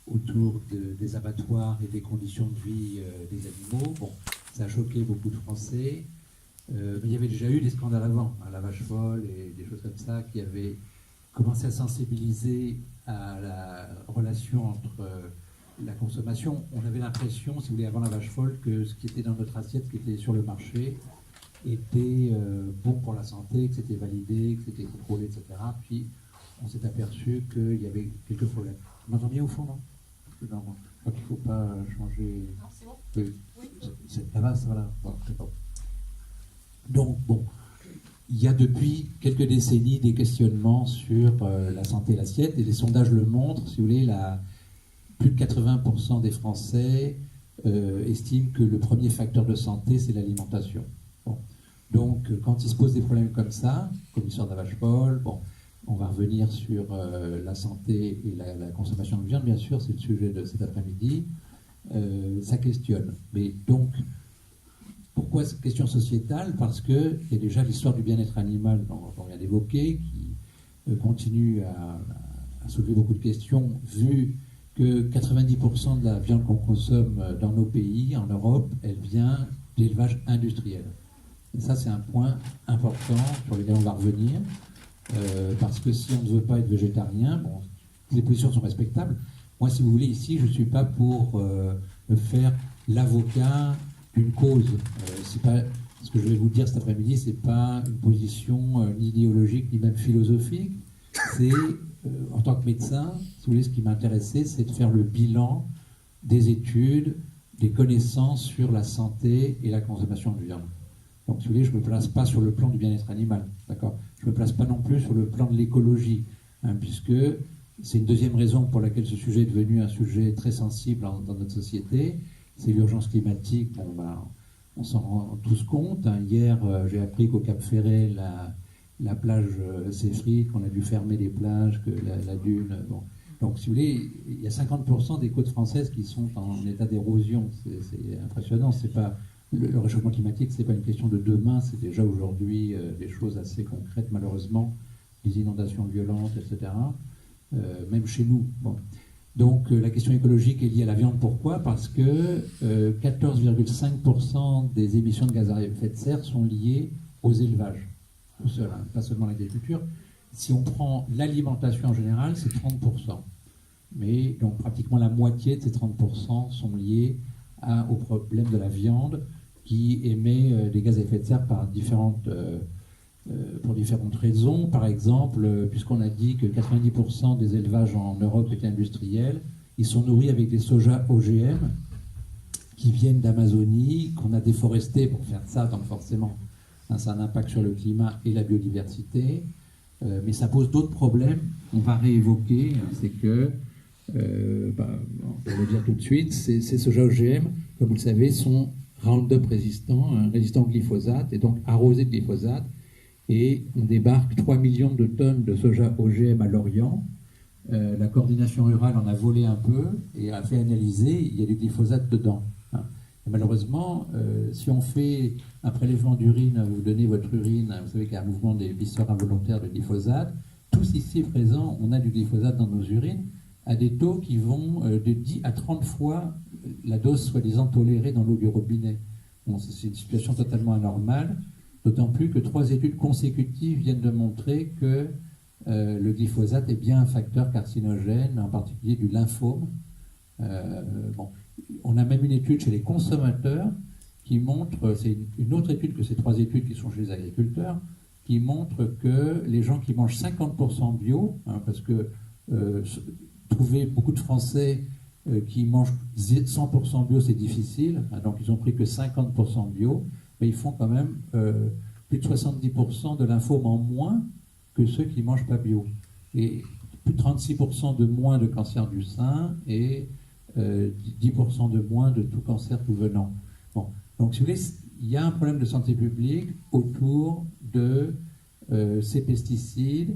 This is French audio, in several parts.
autour des abattoirs et des conditions de vie des animaux. Bon, ça a choqué beaucoup de Français. Mais il y avait déjà eu des scandales avant, la vache folle et des choses comme ça, qui avaient commencé à sensibiliser à la relation entre la consommation. On avait l'impression, si vous voulez, avant la vache folle, que ce qui était dans notre assiette, ce qui était sur le marché, était bon pour la santé, que c'était validé, que c'était contrôlé, etc. Puis on s'est aperçu qu'il y avait quelques problèmes. On m'entend bien au fond, non? Non, je crois qu'il ne faut pas changer. Non, c'est bon. Oui. Oui. Ça va, ça va. Bon, c'est bon. Donc, bon, il y a depuis quelques décennies des questionnements sur la santé et l'assiette, et les sondages le montrent, si vous voulez, plus de 80% des Français estiment que le premier facteur de santé, c'est l'alimentation. Bon. Donc, quand il se pose des problèmes comme ça, comme l'histoire de la vache folle, bon, on va revenir sur la santé et la consommation de viande, bien sûr, c'est le sujet de cet après-midi, ça questionne. Mais donc, pourquoi cette question sociétale? Parce qu'il y a déjà l'histoire du bien-être animal dont on vient d'évoquer, qui continue à soulever beaucoup de questions, vu que 90% de la viande qu'on consomme dans nos pays, en Europe, elle vient d'élevage industriel. Et ça, c'est un point important sur lequel on va revenir, parce que si on ne veut pas être végétarien, bon, les positions sont respectables. Moi, si vous voulez, ici, je ne suis pas pour me faire l'avocat d'une cause. C'est pas, ce que je vais vous dire cet après-midi, ce n'est pas une position ni idéologique, ni même philosophique. C'est, en tant que médecin, si vous voulez, ce qui m'intéressait, c'est de faire le bilan des études, des connaissances sur la santé et la consommation de viande. Donc, si vous voulez, je ne me place pas sur le plan du bien-être animal, d'accord? Je ne me place pas non plus sur le plan de l'écologie, puisque c'est une deuxième raison pour laquelle ce sujet est devenu un sujet très sensible dans notre société. C'est l'urgence climatique. Bon, ben, on s'en rend tous compte. Hier, j'ai appris qu'au Cap Ferret, la plage s'effrite, qu'on a dû fermer les plages, que la dune... Bon. Donc, si vous voulez, il y a 50% des côtes françaises qui sont en état d'érosion. C'est impressionnant. C'est pas... Le réchauffement climatique, ce n'est pas une question de demain, c'est déjà aujourd'hui des choses assez concrètes, malheureusement, des inondations violentes, etc., même chez nous. Bon. Donc la question écologique est liée à la viande. Pourquoi? Parce que 14,5% des émissions de gaz à effet de serre sont liées aux élevages, tout seul, pas seulement l'agriculture. Si on prend l'alimentation en général, c'est 30%. Mais donc pratiquement la moitié de ces 30% sont liés au problème de la viande, qui émet des gaz à effet de serre pour différentes raisons. Par exemple, puisqu'on a dit que 90% des élevages en Europe étaient industriels, ils sont nourris avec des sojas OGM qui viennent d'Amazonie, qu'on a déforesté pour faire ça, donc forcément, ça a un impact sur le climat et la biodiversité. Mais ça pose d'autres problèmes. On va réévoquer, c'est que, on va le dire tout de suite, ces sojas OGM, comme vous le savez, sont Roundup résistants, résistants au glyphosate, et donc arrosés de glyphosate. Et on débarque 3 millions de tonnes de soja OGM à Lorient. La coordination rurale en a volé un peu et a fait analyser, il y a du glyphosate dedans. Et malheureusement, si on fait un prélèvement d'urine, vous donnez votre urine, vous savez qu'il y a un mouvement des visseurs involontaires de glyphosate, tous ici présents, on a du glyphosate dans nos urines, à des taux qui vont de 10 à 30 fois la dose soi-disant tolérée dans l'eau du robinet. Bon, c'est une situation totalement anormale, d'autant plus que 3 études consécutives viennent de montrer que le glyphosate est bien un facteur carcinogène, en particulier du lymphome. Bon, on a même une étude chez les consommateurs qui montre, c'est une autre étude que ces 3 études qui sont chez les agriculteurs, qui montre que les gens qui mangent 50% bio, parce que trouver beaucoup de Français qui mangent 100% bio, c'est difficile, donc ils ont pris que 50% bio, mais ils font quand même plus de 70% de lymphome en moins que ceux qui ne mangent pas bio. Et plus de 36% de moins de cancer du sein et 10% de moins de tout cancer tout venant. Bon. Donc, si vous voulez, il y a un problème de santé publique autour de ces pesticides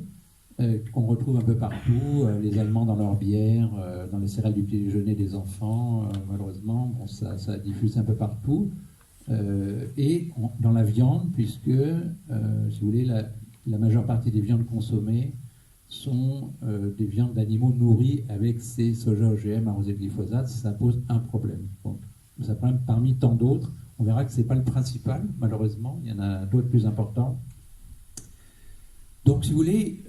qu'on retrouve un peu partout, les Allemands dans leur bière, dans les céréales du petit déjeuner des enfants, malheureusement, bon, ça diffuse un peu partout. Et dans la viande, puisque, si vous voulez, la majeure partie des viandes consommées sont des viandes d'animaux nourris avec ces soja OGM arrosés de glyphosate. Ça pose un problème. Donc, c'est un problème parmi tant d'autres. On verra que ce n'est pas le principal, malheureusement. Il y en a d'autres plus importants. Donc, si vous voulez,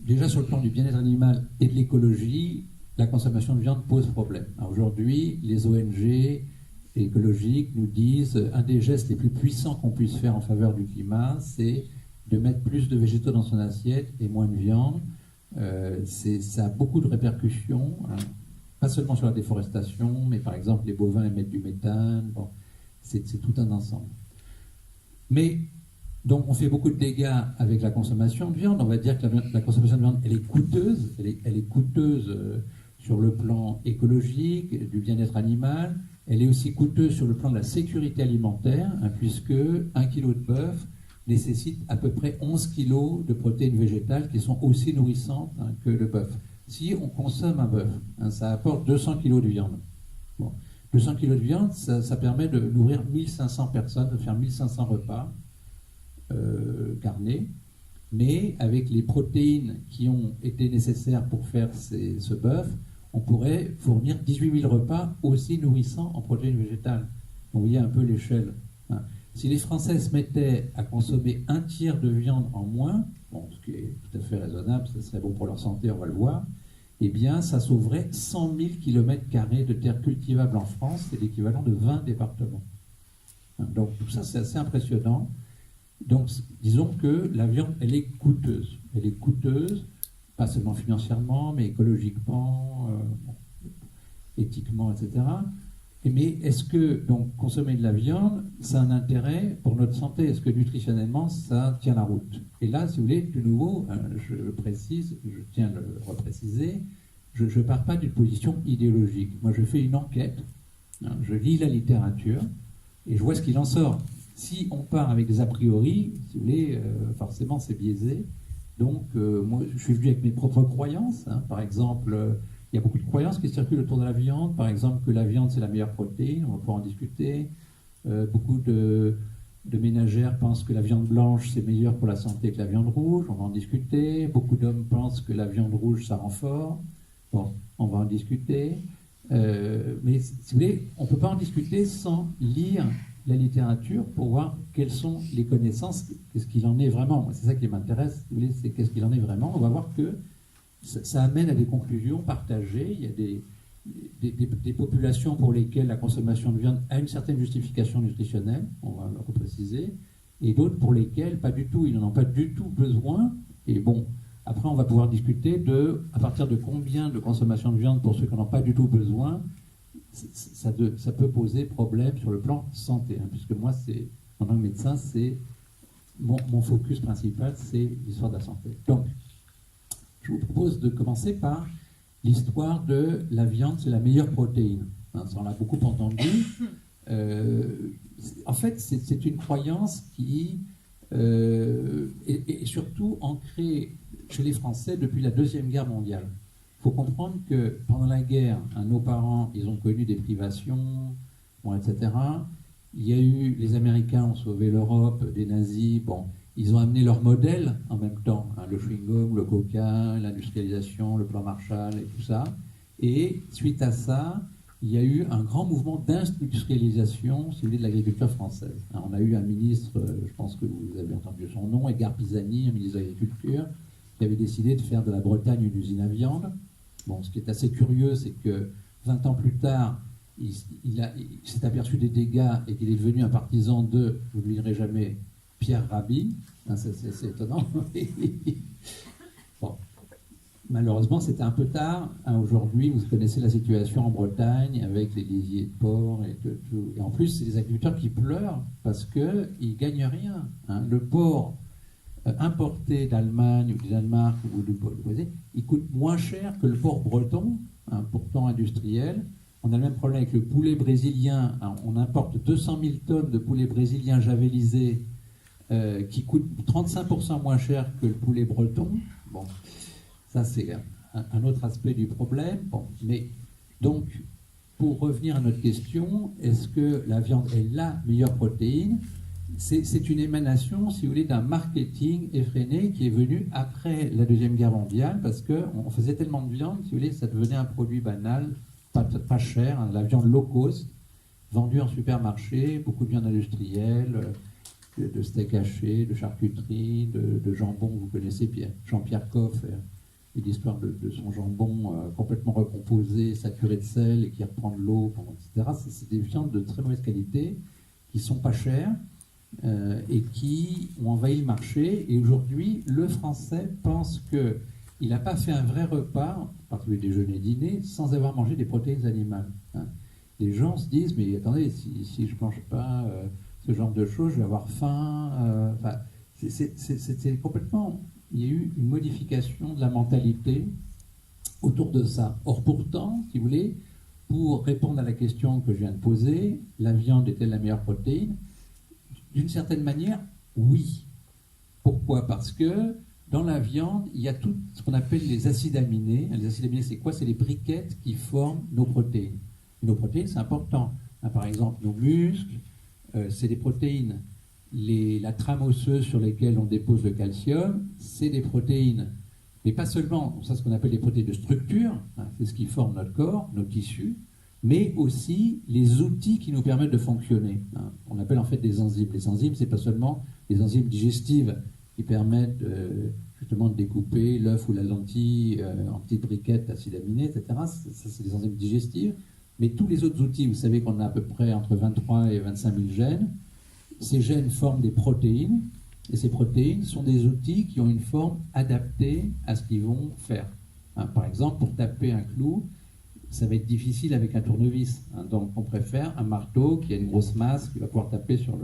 déjà sur le plan du bien-être animal et de l'écologie, la consommation de viande pose problème. Aujourd'hui, les ONG écologiques nous disent un des gestes les plus puissants qu'on puisse faire en faveur du climat, c'est de mettre plus de végétaux dans son assiette et moins de viande. Ça a beaucoup de répercussions, hein, pas seulement sur la déforestation, mais par exemple les bovins émettent du méthane. Bon, c'est tout un ensemble. Mais donc on fait beaucoup de dégâts avec la consommation de viande. On va dire que la consommation de viande, elle est coûteuse. Elle est coûteuse sur le plan écologique, du bien-être animal. Elle est aussi coûteuse sur le plan de la sécurité alimentaire, hein, puisque 1 kg de bœuf nécessite à peu près 11 kg de protéines végétales qui sont aussi nourrissantes, hein, que le bœuf. Si on consomme un bœuf, hein, ça apporte 200 kg de viande. Bon. 200 kg de viande, ça permet de nourrir 1500 personnes, de faire 1500 repas carnés, mais avec les protéines qui ont été nécessaires pour faire ce bœuf, on pourrait fournir 18 000 repas aussi nourrissants en protéines végétales. Donc vous voyez un peu l'échelle. Hein. Si les Français se mettaient à consommer un tiers de viande en moins, bon, ce qui est tout à fait raisonnable, ça serait bon pour leur santé, on va le voir, eh bien, ça sauverait 100 000 km² de terres cultivables en France, c'est l'équivalent de 20 départements. Hein, donc tout ça, c'est assez impressionnant. Donc, disons que la viande, elle est coûteuse. Elle est coûteuse, pas seulement financièrement, mais écologiquement, éthiquement, etc. Mais est-ce que donc consommer de la viande, ça a un intérêt pour notre santé? Est-ce que nutritionnellement, ça tient la route? Et là, si vous voulez, de nouveau, je précise, je tiens à le repréciser, je ne pars pas d'une position idéologique. Moi, je fais une enquête, hein, je lis la littérature et je vois ce qu'il en sort. Si on part avec des a priori, si vous voulez, forcément, c'est biaisé. Donc, moi, je suis venu avec mes propres croyances. Hein. Par exemple, il y a beaucoup de croyances qui circulent autour de la viande. Par exemple, que la viande, c'est la meilleure protéine. On va pouvoir en discuter. Beaucoup de ménagères pensent que la viande blanche, c'est meilleur pour la santé que la viande rouge. On va en discuter. Beaucoup d'hommes pensent que la viande rouge, ça rend fort. Bon, on va en discuter. Mais, si vous voulez, on ne peut pas en discuter sans lire la littérature pour voir quelles sont les connaissances, qu'est-ce qu'il en est vraiment. C'est ça qui m'intéresse, c'est qu'est-ce qu'il en est vraiment. On va voir que ça amène à des conclusions partagées. Il y a des populations pour lesquelles la consommation de viande a une certaine justification nutritionnelle, on va le repréciser, et d'autres pour lesquelles pas du tout, ils n'en ont pas du tout besoin. Et bon, après on va pouvoir discuter à partir de combien de consommation de viande pour ceux qui n'en ont pas du tout besoin. Ça peut poser problème sur le plan santé, hein, puisque moi, en tant que médecin, c'est mon focus principal, c'est l'histoire de la santé. Donc, je vous propose de commencer par l'histoire de la viande, c'est la meilleure protéine. Hein, ça, on l'a beaucoup entendu. En fait, c'est une croyance qui est surtout ancrée chez les Français depuis la Deuxième Guerre mondiale. Il faut comprendre que pendant la guerre, nos parents, ils ont connu des privations, bon, etc. Il y a eu, les Américains ont sauvé l'Europe des nazis, bon, ils ont amené leur modèle en même temps, hein, le chewing-gum, le coca, l'industrialisation, le plan Marshall et tout ça. Et suite à ça, il y a eu un grand mouvement d'industrialisation, si vous voulez, de l'agriculture française. Alors, on a eu un ministre, je pense que vous avez entendu son nom, Edgar Pisani, un ministre de l'Agriculture, qui avait décidé de faire de la Bretagne une usine à viande. Bon, ce qui est assez curieux, c'est que 20 ans plus tard, il s'est aperçu des dégâts et qu'il est devenu un partisan de, je ne l'oublierai jamais, Pierre Rabhi. Hein, c'est étonnant. Bon. Malheureusement, c'était un peu tard. Hein, aujourd'hui, vous connaissez la situation en Bretagne avec les lisiers de porc et tout. Et en plus, c'est les agriculteurs qui pleurent parce qu'ils ne gagnent rien. Hein. Le porc importé d'Allemagne ou du Danemark ou du Brésil, il coûte moins cher que le porc breton, hein, pourtant industriel. On a le même problème avec le poulet brésilien. Hein, on importe 200 000 tonnes de poulet brésilien javelisé qui coûte 35% moins cher que le poulet breton. Bon, ça c'est un autre aspect du problème. Bon, mais donc, pour revenir à notre question, est-ce que la viande est la meilleure protéine? c'est une émanation, si vous voulez, d'un marketing effréné qui est venu après la Deuxième Guerre mondiale, parce qu'on faisait tellement de viande, si vous voulez, ça devenait un produit banal, pas cher, hein, la viande low cost, vendue en supermarché, beaucoup de viande industrielle, de steak haché, de charcuterie, de jambon. Vous connaissez Jean-Pierre Coff, et l'histoire de son jambon complètement recomposé, saturé de sel et qui reprend de l'eau, etc. C'est des viandes de très mauvaise qualité, qui sont pas chères, et qui ont envahi le marché. Et aujourd'hui, le Français pense qu'il n'a pas fait un vrai repas, parce que déjeuner, dîner, sans avoir mangé des protéines animales. Hein. Les gens se disent, mais attendez, si je ne mange pas ce genre de choses, je vais avoir faim. C'est complètement... Il y a eu une modification de la mentalité autour de ça. Or, pourtant, si vous voulez, pour répondre à la question que je viens de poser, la viande est-elle la meilleure protéine? D'une certaine manière, oui. Pourquoi? Parce que dans la viande, il y a tout ce qu'on appelle les acides aminés. Les acides aminés, c'est quoi? C'est les briquettes qui forment nos protéines. Et nos protéines, c'est important. Par exemple, nos muscles, c'est des protéines. La trame osseuse sur lesquelles on dépose le calcium, c'est des protéines. Mais pas seulement, ça, ce qu'on appelle les protéines de structure, hein, c'est ce qui forme notre corps, nos tissus, mais aussi les outils qui nous permettent de fonctionner. Hein. On appelle en fait des enzymes. Les enzymes, c'est pas seulement les enzymes digestives qui permettent justement de découper l'œuf ou la lentille en petites briquettes d'acides aminés, etc. Ça, c'est des enzymes digestives. Mais tous les autres outils, vous savez qu'on a à peu près entre 23 et 25 000 gènes. Ces gènes forment des protéines, et ces protéines sont des outils qui ont une forme adaptée à ce qu'ils vont faire. Hein, par exemple, pour taper un clou, ça va être difficile avec un tournevis. Hein, donc on préfère un marteau qui a une grosse masse, qui va pouvoir taper sur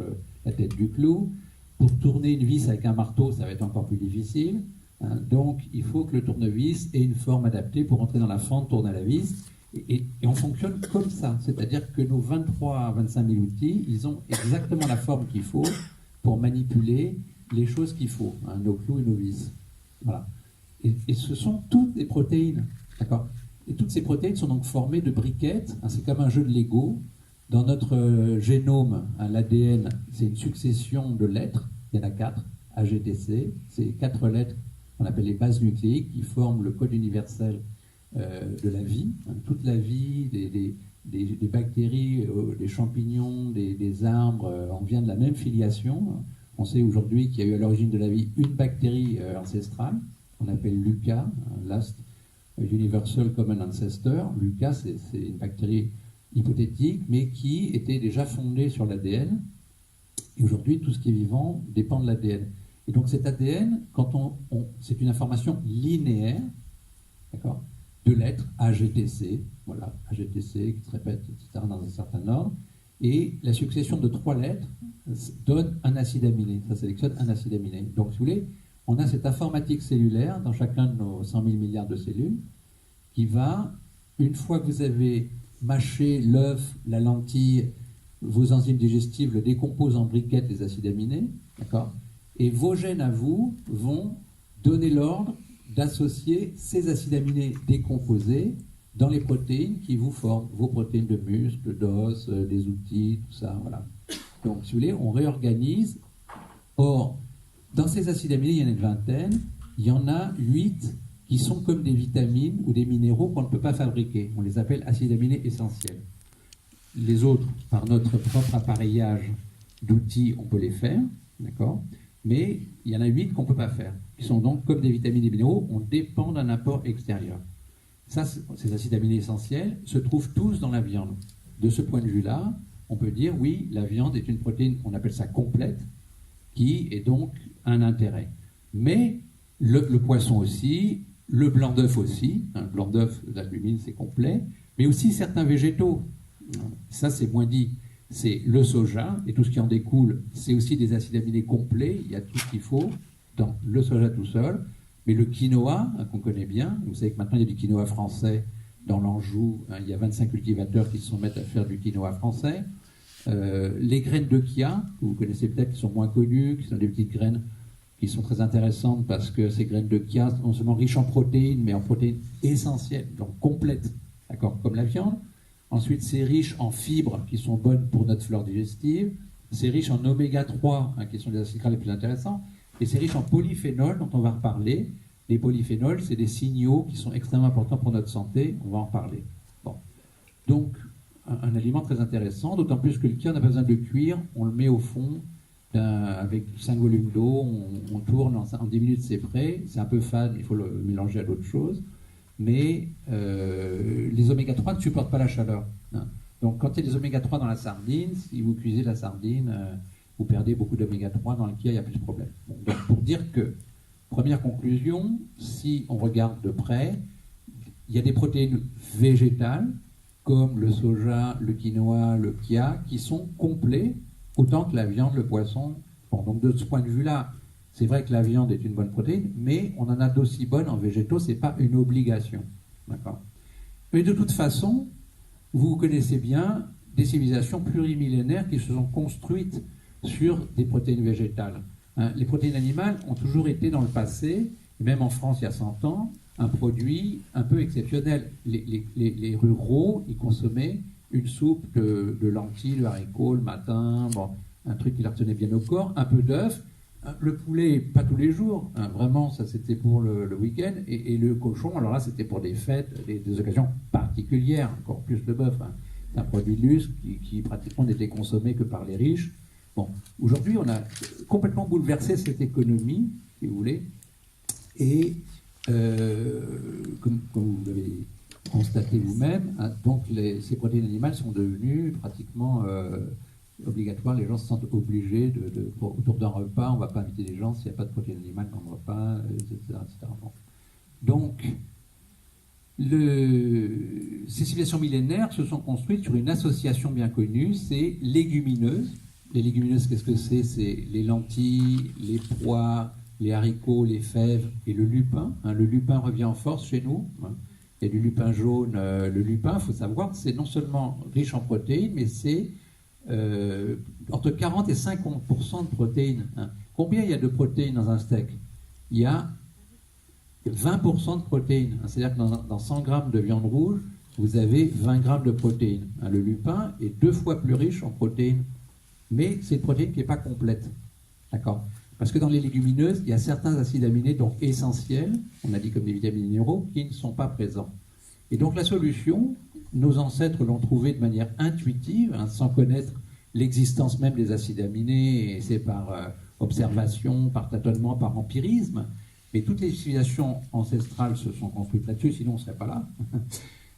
la tête du clou. Pour tourner une vis avec un marteau, ça va être encore plus difficile. Hein, donc il faut que le tournevis ait une forme adaptée pour entrer dans la fente, tourner la vis. Et on fonctionne comme ça, c'est-à-dire que nos 23 à 25 000 outils, ils ont exactement la forme qu'il faut pour manipuler les choses qu'il faut, hein, nos clous et nos vis. Voilà. Et ce sont toutes des protéines, d'accord? Et toutes ces protéines sont donc formées de briquettes, hein, c'est comme un jeu de Lego. Dans notre génome, hein, l'ADN, c'est une succession de lettres, il y en a 4, AGTC, c'est 4 lettres qu'on appelle les bases nucléiques qui forment le code universel de la vie, hein, toute la vie, des bactéries, des champignons, des arbres, on vient de la même filiation. On sait aujourd'hui qu'il y a eu à l'origine de la vie une bactérie ancestrale, qu'on appelle LUCA, Last Universal Common Ancestor. LUCA, c'est une bactérie hypothétique, mais qui était déjà fondée sur l'ADN. Et aujourd'hui, tout ce qui est vivant dépend de l'ADN. Et donc cet ADN, c'est une information linéaire, d'accord, de lettres AGTC, voilà, AGTC qui se répète, etc., dans un certain ordre, et la succession de 3 lettres donne un acide aminé, ça sélectionne un acide aminé. Donc, si vous voulez, on a cette informatique cellulaire dans chacun de nos 100 000 milliards de cellules, qui va, une fois que vous avez mâché l'œuf, la lentille, vos enzymes digestives le décomposent en briquettes des acides aminés, d'accord, et vos gènes à vous vont donner l'ordre d'associer ces acides aminés décomposés dans les protéines qui vous forment, vos protéines de muscles, d'os, des outils, tout ça, voilà. Donc, si vous voulez, on réorganise. Or, dans ces acides aminés, il y en a une vingtaine, il y en a 8 qui sont comme des vitamines ou des minéraux qu'on ne peut pas fabriquer. On les appelle acides aminés essentiels. Les autres, par notre propre appareillage d'outils, on peut les faire, d'accord ? Mais il y en a 8 qu'on ne peut pas faire. Ils sont donc comme des vitamines et des minéraux, on dépend d'un apport extérieur. Ça, ces acides aminés essentiels se trouvent tous dans la viande. De ce point de vue-là, on peut dire, oui, la viande est une protéine, on appelle ça complète, qui est donc un intérêt. Mais le poisson aussi, le blanc d'œuf aussi, le blanc d'œuf, l'albumine, c'est complet, mais aussi certains végétaux. Ça, c'est moins dit. C'est le soja, et tout ce qui en découle, c'est aussi des acides aminés complets, il y a tout ce qu'il faut dans le soja tout seul, mais le quinoa, qu'on connaît bien, vous savez que maintenant il y a du quinoa français dans l'Anjou, il y a 25 cultivateurs qui se sont mis à faire du quinoa français, les graines de chia, que vous connaissez peut-être, qui sont moins connues, qui sont des petites graines qui sont très intéressantes parce que ces graines de chia sont non seulement riches en protéines, mais en protéines essentielles, donc complètes, d'accord, comme la viande. Ensuite, c'est riche en fibres qui sont bonnes pour notre flore digestive. c'est riche en oméga 3, hein, qui sont les acides gras les plus intéressants, et c'est riche en polyphénols, dont on va reparler. Les polyphénols, c'est des signaux qui sont extrêmement importants pour notre santé, on va en parler. Bon. Donc, un aliment très intéressant, d'autant plus que le kia, on n'a pas besoin de le cuire, on le met au fond, avec 5 volumes d'eau, on tourne, en 10 minutes c'est prêt, c'est un peu fade, il faut le mélanger à d'autres choses, mais les oméga 3 ne supportent pas la chaleur. Hein. Donc quand il y a des oméga 3 dans la sardine, si vous cuisez la sardine, vous perdez beaucoup d'oméga 3, dans le kia il n'y a plus de problème. Bon, donc pour dire que, première conclusion, si on regarde de près, il y a des protéines végétales, comme le soja, le quinoa, le chia, qui sont complets, autant que la viande, le poisson. Bon, donc de ce point de vue-là, c'est vrai que la viande est une bonne protéine, mais on en a d'aussi bonnes en végétaux, ce n'est pas une obligation. D'accord ? Mais de toute façon, vous connaissez bien des civilisations plurimillénaires qui se sont construites sur des protéines végétales. Hein, les protéines animales ont toujours été dans le passé, même en France il y a 100 ans, un produit un peu exceptionnel. Les ruraux, ils consommaient une soupe de lentilles, de haricots le matin, bon, un truc qui leur tenait bien au corps, un peu d'œuf. Le poulet, pas tous les jours, hein, vraiment, ça c'était pour le week-end, et le cochon, alors là c'était pour des fêtes, des occasions particulières, encore plus le bœuf. Hein. C'est un produit de luxe qui pratiquement n'était consommé que par les riches. Bon, aujourd'hui on a complètement bouleversé cette économie, si vous voulez, et comme vous l'avez constaté vous-même, hein, donc ces protéines animales sont devenues pratiquement obligatoires. Les gens se sentent obligés autour d'un repas, on ne va pas inviter les gens s'il n'y a pas de protéines animales dans le repas, etc. Bon. Donc, ces civilisations millénaires se sont construites sur une association bien connue, c'est légumineuses. Les légumineuses, qu'est-ce que c'est ? C'est les lentilles, les pois, les haricots, les fèves et le lupin. Hein, le lupin revient en force chez nous. Hein. Il y a du lupin jaune. Le lupin, il faut savoir, c'est non seulement riche en protéines, mais c'est entre 40 et 50% de protéines. Hein. Combien il y a de protéines dans un steak ? Il y a 20% de protéines. Hein. C'est-à-dire que dans 100 grammes de viande rouge, vous avez 20 grammes de protéines. Hein. Le lupin est 2 fois plus riche en protéines. Mais c'est une protéine qui n'est pas complète. D'accord ? Parce que dans les légumineuses, il y a certains acides aminés, donc essentiels, on a dit comme des vitamines minéraux, qui ne sont pas présents. Et donc la solution, nos ancêtres l'ont trouvée de manière intuitive, hein, sans connaître l'existence même des acides aminés, et c'est par observation, par tâtonnement, par empirisme. Mais toutes les civilisations ancestrales se sont construites là-dessus, sinon on ne serait pas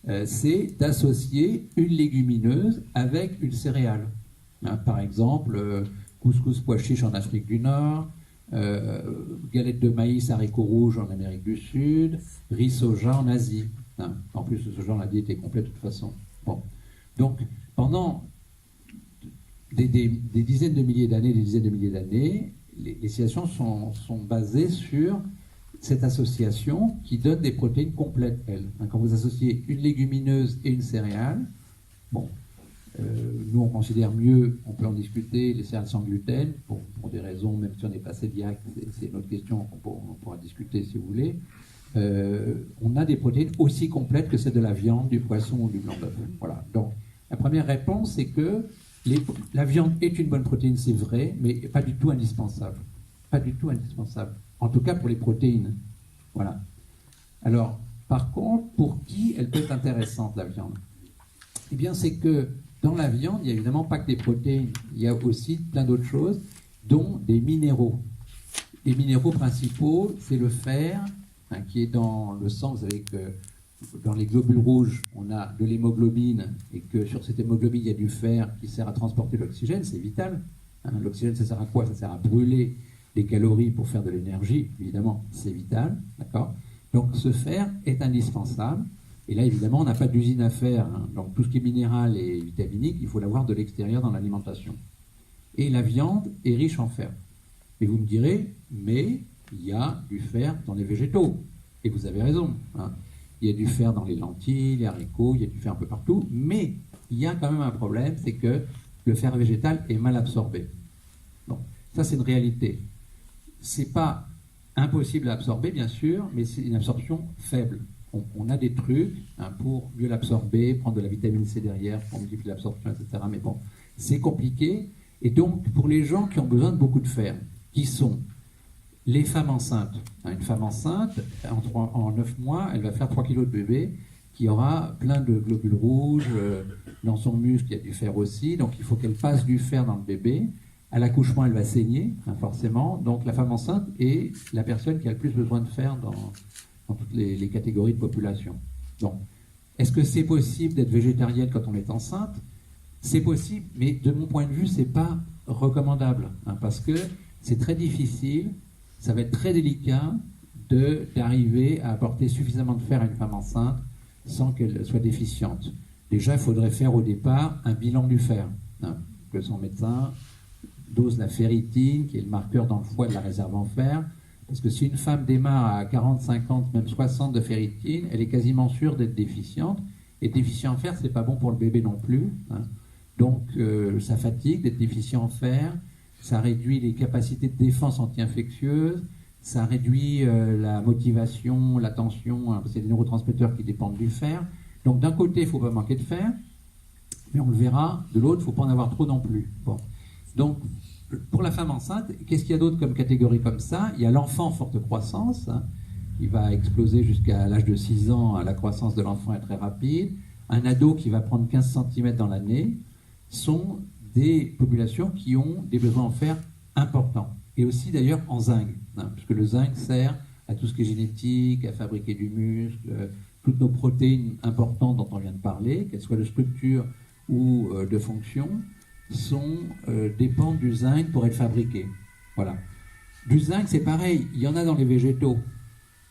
là. C'est d'associer une légumineuse avec une céréale. Hein, par exemple, couscous pois chiches en Afrique du Nord, galettes de maïs haricots rouges en Amérique du Sud, riz soja en Asie. Hein. En plus, le soja, on l'a dit, était complet de toute façon. Bon. Donc, pendant des dizaines de milliers d'années, les civilisations sont basées sur cette association qui donne des protéines complètes, elles. Hein, quand vous associez une légumineuse et une céréale, bon, nous on considère mieux, on peut en discuter, les céréales sans gluten, pour des raisons, même si on est passé direct, c'est une autre question qu'on pourra discuter si vous voulez. On a des protéines aussi complètes que celles de la viande, du poisson ou du blanc d'œuf. Voilà. Donc, la première réponse, c'est que la viande est une bonne protéine, c'est vrai, mais pas du tout indispensable. Pas du tout indispensable. En tout cas pour les protéines. Voilà. Alors, par contre, pour qui elle peut être intéressante, la viande ? Eh bien, c'est que dans la viande, il n'y a évidemment pas que des protéines, il y a aussi plein d'autres choses, dont des minéraux. Les minéraux principaux, c'est le fer, hein, qui est dans le sang. Vous savez que dans les globules rouges, on a de l'hémoglobine, et que sur cette hémoglobine, il y a du fer qui sert à transporter l'oxygène, c'est vital. Hein, l'oxygène, ça sert à quoi ? Ça sert à brûler des calories pour faire de l'énergie, évidemment, c'est vital, d'accord ? Donc ce fer est indispensable. Et là, évidemment, on n'a pas d'usine à faire. Hein. Donc, tout ce qui est minéral et vitaminique, il faut l'avoir de l'extérieur dans l'alimentation. Et la viande est riche en fer. Et vous me direz, mais il y a du fer dans les végétaux. Et vous avez raison. Hein. Il y a du fer dans les lentilles, les haricots, il y a du fer un peu partout. Mais il y a quand même un problème, c'est que le fer végétal est mal absorbé. Bon, ça, c'est une réalité. C'est pas impossible à absorber, bien sûr, mais c'est une absorption faible. On a des trucs hein, pour mieux l'absorber, prendre de la vitamine C derrière pour multiplier l'absorption, etc. Mais bon, c'est compliqué. Et donc, pour les gens qui ont besoin de beaucoup de fer, qui sont les femmes enceintes. Une femme enceinte, en 9 mois, elle va faire 3 kilos de bébé, qui aura plein de globules rouges. Dans son muscle, il y a du fer aussi. Donc, il faut qu'elle passe du fer dans le bébé. À l'accouchement, elle va saigner, forcément. Donc, la femme enceinte est la personne qui a le plus besoin de fer dans toutes les catégories de population. Donc, est-ce que c'est possible d'être végétarienne quand on est enceinte ? C'est possible, mais de mon point de vue, c'est pas recommandable, parce que c'est très difficile, ça va être très délicat d'arriver à apporter suffisamment de fer à une femme enceinte sans qu'elle soit déficiente. Déjà, il faudrait faire au départ un bilan du fer, que son médecin dose la ferritine, qui est le marqueur dans le foie de la réserve en fer, parce que si une femme démarre à 40, 50, même 60 de ferritine, elle est quasiment sûre d'être déficiente, et déficient en fer, c'est pas bon pour le bébé non plus, Donc, ça fatigue d'être déficient en fer, ça réduit les capacités de défense anti-infectieuse, ça réduit la motivation, l'attention, c'est des neurotransmetteurs qui dépendent du fer. Donc, d'un côté, il ne faut pas manquer de fer, mais on le verra, de l'autre, il ne faut pas en avoir trop non plus. Bon. Donc, pour la femme enceinte, qu'est-ce qu'il y a d'autre comme catégorie comme ça ? Il y a l'enfant en forte croissance, qui va exploser jusqu'à l'âge de 6 ans, la croissance de l'enfant est très rapide. Un ado qui va prendre 15 cm dans l'année, sont des populations qui ont des besoins en fer importants. Et aussi d'ailleurs en zinc, puisque le zinc sert à tout ce qui est génétique, à fabriquer du muscle, toutes nos protéines importantes dont on vient de parler, qu'elles soient de structure ou de fonction, dépendent du zinc pour être fabriquées. Voilà. Du zinc, c'est pareil, il y en a dans les végétaux,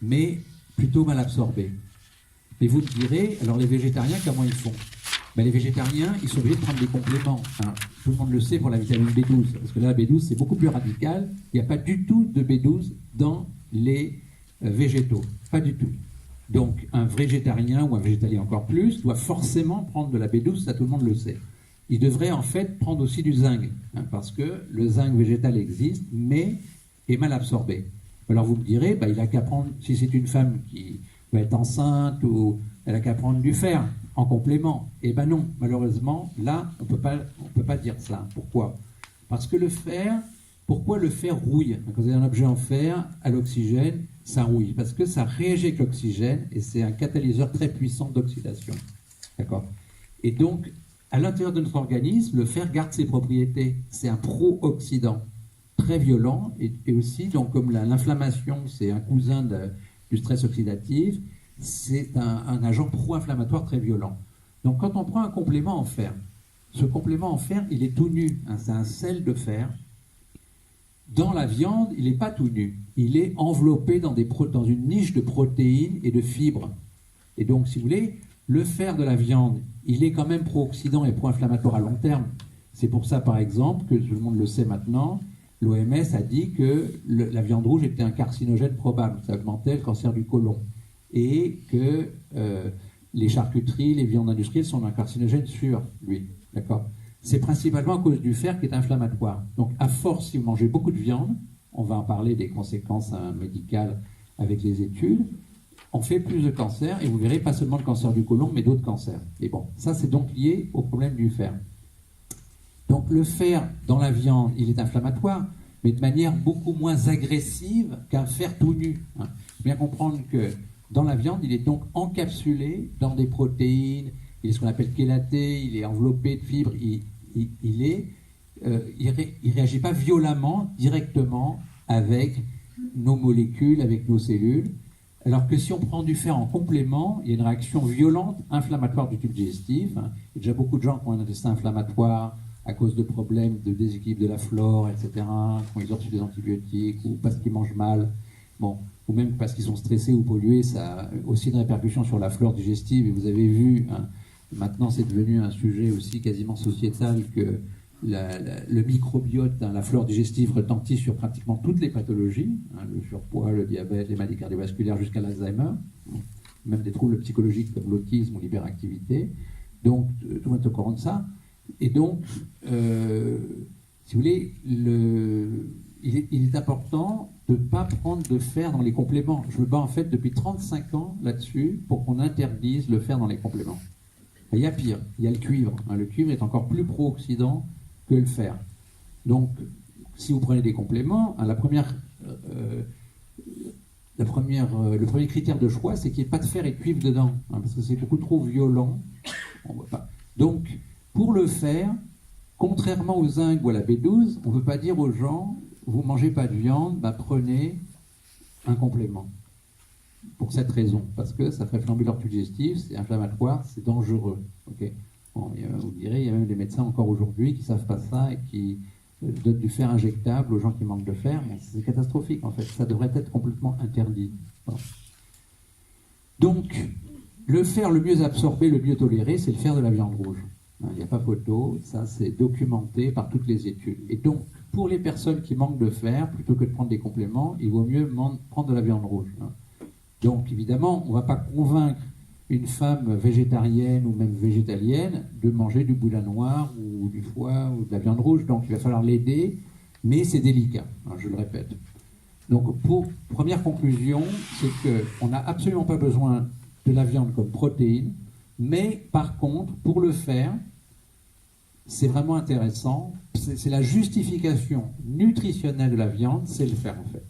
mais plutôt mal absorbés. Et vous me direz, alors les végétariens, comment ils font ? Ben, les végétariens, ils sont obligés de prendre des compléments. Tout le monde le sait pour la vitamine B12, parce que là, la B12, c'est beaucoup plus radical. Il n'y a pas du tout de B12 dans les végétaux. Pas du tout. Donc, un végétarien, ou un végétalien encore plus, doit forcément prendre de la B12, ça tout le monde le sait. Il devrait en fait prendre aussi du zinc, parce que le zinc végétal existe, mais est mal absorbé. Alors vous me direz, ben, il n'a qu'à prendre, si c'est une femme qui va être enceinte, ou elle n'a qu'à prendre du fer en complément. Eh bien non, malheureusement, là, on peut pas dire ça. Pourquoi ? Parce que le fer, pourquoi le fer rouille ? Quand vous avez un objet en fer, à l'oxygène, ça rouille. Parce que ça réagit avec l'oxygène et c'est un catalyseur très puissant d'oxydation. D'accord ? Et donc, à l'intérieur de notre organisme, le fer garde ses propriétés. C'est un pro-oxydant très violent et aussi, donc, comme l'inflammation, c'est un cousin du stress oxydatif, c'est un agent pro-inflammatoire très violent. Donc quand on prend un complément en fer, ce complément en fer, il est tout nu, c'est un sel de fer. Dans la viande, il n'est pas tout nu, il est enveloppé dans une niche de protéines et de fibres. Et donc, si vous voulez, le fer de la viande, il est quand même pro-oxydant et pro-inflammatoire à long terme. C'est pour ça, par exemple, que tout le monde le sait maintenant, l'OMS a dit que la viande rouge était un carcinogène probable, ça augmentait le cancer du côlon. Et que les charcuteries, les viandes industrielles sont un carcinogène sûr, lui. D'accord ? C'est principalement à cause du fer qui est inflammatoire. Donc, à force, si vous mangez beaucoup de viande, on va en parler des conséquences médicales avec les études, on fait plus de cancers, et vous verrez pas seulement le cancer du côlon, mais d'autres cancers. Et bon, ça c'est donc lié au problème du fer. Donc le fer dans la viande, il est inflammatoire, mais de manière beaucoup moins agressive qu'un fer tout nu. Il faut bien comprendre que dans la viande, il est donc encapsulé dans des protéines, il est ce qu'on appelle chélaté, il est enveloppé de fibres, il réagit pas violemment, directement avec nos molécules, avec nos cellules, alors que si on prend du fer en complément, il y a une réaction violente, inflammatoire du tube digestif. Il y a déjà beaucoup de gens qui ont un intestin inflammatoire à cause de problèmes de déséquilibre de la flore, etc., quand ils ont reçu des antibiotiques, ou parce qu'ils mangent mal. Bon, ou même parce qu'ils sont stressés ou pollués, ça a aussi une répercussion sur la flore digestive. Et vous avez vu, maintenant c'est devenu un sujet aussi quasiment sociétal que le microbiote, la flore digestive retentit sur pratiquement toutes les pathologies, le surpoids, le diabète, les maladies cardiovasculaires jusqu'à l'Alzheimer, même des troubles psychologiques comme l'autisme ou l'hyperactivité. Donc, tout le monde est au courant de ça. Et donc, si vous voulez, il est important de ne pas prendre de fer dans les compléments. Je me bats en fait depuis 35 ans là-dessus pour qu'on interdise le fer dans les compléments. Il y a pire, il y a le cuivre. Le cuivre est encore plus pro-oxydant que le fer. Donc, si vous prenez des compléments, hein, le premier critère de choix, c'est qu'il n'y ait pas de fer et de cuivre dedans, hein, parce que c'est beaucoup trop violent. On voit pas. Donc, pour le fer, contrairement au zinc ou à la B12, on ne peut pas dire aux gens, vous ne mangez pas de viande, bah, prenez un complément. Pour cette raison, parce que ça fait flamber l'orgue digestif, c'est inflammatoire, c'est dangereux. Okay, bon, vous direz, il y a même des médecins encore aujourd'hui qui ne savent pas ça et qui donnent du fer injectable aux gens qui manquent de fer. Mais c'est catastrophique en fait, ça devrait être complètement interdit. Bon. Donc, le fer le mieux absorbé, le mieux toléré, c'est le fer de la viande rouge. Il n'y a pas photo, ça c'est documenté par toutes les études. Et donc, pour les personnes qui manquent de fer, plutôt que de prendre des compléments, il vaut mieux prendre de la viande rouge. Donc, évidemment, on ne va pas convaincre une femme végétarienne ou même végétalienne de manger du boudin noir ou du foie ou de la viande rouge. Donc, il va falloir l'aider, mais c'est délicat, hein, je le répète. Donc, première conclusion, c'est qu'on n'a absolument pas besoin de la viande comme protéine, mais par contre, pour le faire, c'est vraiment intéressant, c'est la justification nutritionnelle de la viande, c'est le fer en fait.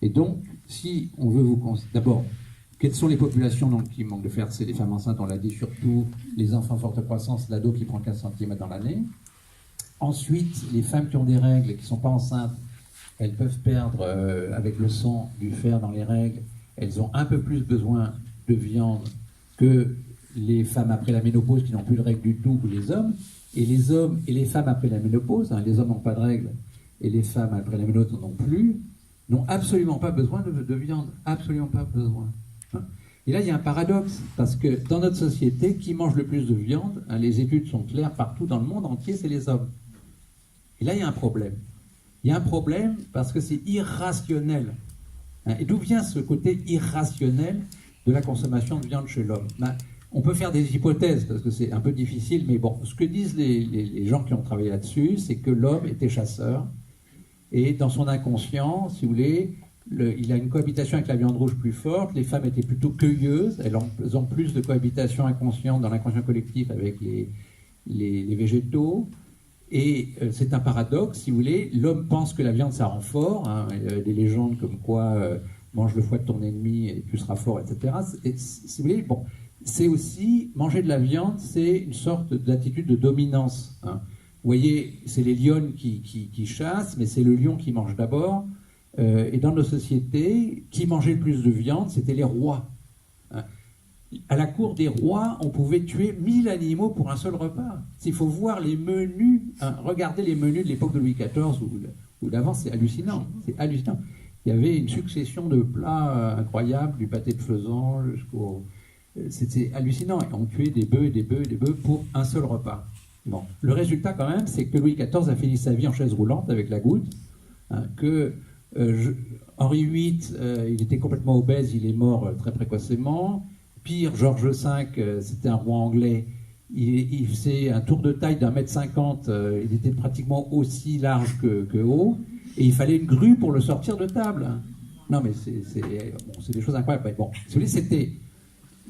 Et donc, si on veut vous conseiller... D'abord, quelles sont les populations donc, qui manquent de fer? C'est les femmes enceintes, on l'a dit, surtout les enfants forte croissance, l'ado qui prend 15 cm dans l'année. Ensuite, les femmes qui ont des règles et qui ne sont pas enceintes, elles peuvent perdre avec le sang du fer dans les règles. Elles ont un peu plus besoin de viande que les femmes après la ménopause qui n'ont plus de règles du tout, ou les hommes. Et les hommes et les femmes après la ménopause, hein, les hommes n'ont pas de règles et les femmes après la ménopause n'en ont plus, n'ont absolument pas besoin de viande, absolument pas besoin. Et là, il y a un paradoxe, parce que dans notre société, qui mange le plus de viande, hein, les études sont claires partout dans le monde entier, c'est les hommes. Et là, il y a un problème. Il y a un problème parce que c'est irrationnel. Hein, et d'où vient ce côté irrationnel de la consommation de viande chez l'homme? On peut faire des hypothèses, parce que c'est un peu difficile, mais bon, ce que disent les gens qui ont travaillé là-dessus, c'est que l'homme était chasseur, et dans son inconscient, si vous voulez, il a une cohabitation avec la viande rouge plus forte, les femmes étaient plutôt cueilleuses, elles ont plus de cohabitation inconsciente dans l'inconscient collectif avec les végétaux, et c'est un paradoxe, si vous voulez, l'homme pense que la viande ça rend fort, hein, des légendes comme quoi mange le foie de ton ennemi et tu seras fort, etc. Et, si vous voulez, bon, c'est aussi, manger de la viande, c'est une sorte d'attitude de dominance, hein. Vous voyez, c'est les lionnes qui chassent, mais c'est le lion qui mange d'abord. Et dans nos sociétés, qui mangeait le plus de viande, c'était les rois. Hein. À la cour des rois, on pouvait tuer 1000 animaux pour un seul repas. Il faut voir les menus, hein, regardez les menus de l'époque de Louis XIV ou d'avant, c'est hallucinant. C'est hallucinant. Il y avait une succession de plats incroyables, du pâté de faisan jusqu'au... C'était hallucinant. On tuait des bœufs et des bœufs et des bœufs pour un seul repas. Bon. Le résultat, quand même, c'est que Louis XIV a fini sa vie en chaise roulante avec la goutte, hein, que Henri VIII, il était complètement obèse, il est mort très précocement. Pire, George V, c'était un roi anglais, il faisait un tour de taille d'1,50 m, il était pratiquement aussi large que haut, et il fallait une grue pour le sortir de table. Non, mais c'est des choses incroyables. Bon, si vous voulez, c'était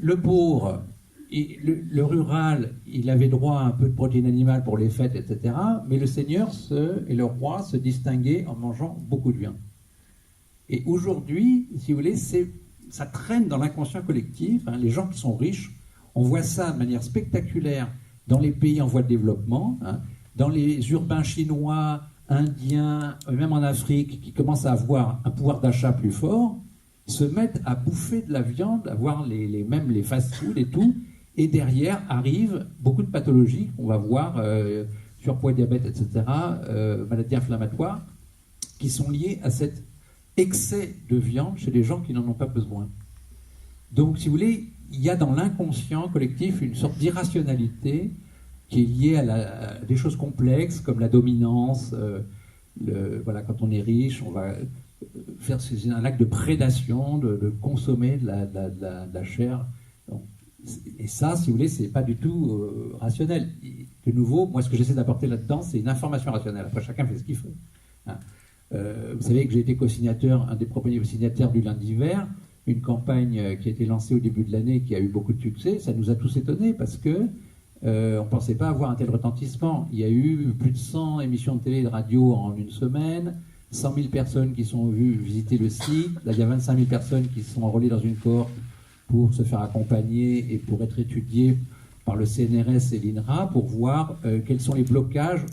le pauvre, le rural, il avait droit à un peu de protéines animales pour les fêtes, etc. Mais le seigneur et le roi se distinguaient en mangeant beaucoup de viande. Et aujourd'hui, si vous voulez, ça traîne dans l'inconscient collectif. Hein, les gens qui sont riches, on voit ça de manière spectaculaire dans les pays en voie de développement, hein, dans les urbains chinois, indiens, même en Afrique, qui commencent à avoir un pouvoir d'achat plus fort, se mettent à bouffer de la viande, à voir même les fast-food et tout, et derrière arrivent beaucoup de pathologies qu'on va voir, surpoids, diabète, etc., maladies inflammatoires, qui sont liées à cet excès de viande chez les gens qui n'en ont pas besoin. Donc, si vous voulez, il y a dans l'inconscient collectif une sorte d'irrationalité qui est liée à des choses complexes comme la dominance. Voilà, quand on est riche, on va faire un acte de prédation, de consommer de la chair. Donc, et ça, si vous voulez, c'est pas du tout rationnel. De nouveau, moi, ce que j'essaie d'apporter là-dedans, c'est une information rationnelle. Après, chacun fait ce qu'il veut. Hein. Vous savez que j'ai été co-signateur, un des premiers signataires du Lundi Vert, une campagne qui a été lancée au début de l'année, qui a eu beaucoup de succès. Ça nous a tous étonnés parce que on ne pensait pas avoir un tel retentissement. Il y a eu plus de 100 émissions de télé et de radio en une semaine, 100 000 personnes qui sont venues visiter le site. Là, il y a 25 000 personnes qui sont enrôlées dans une cohorte pour se faire accompagner et pour être étudiées par le CNRS et l'INRA pour voir quels sont les blocages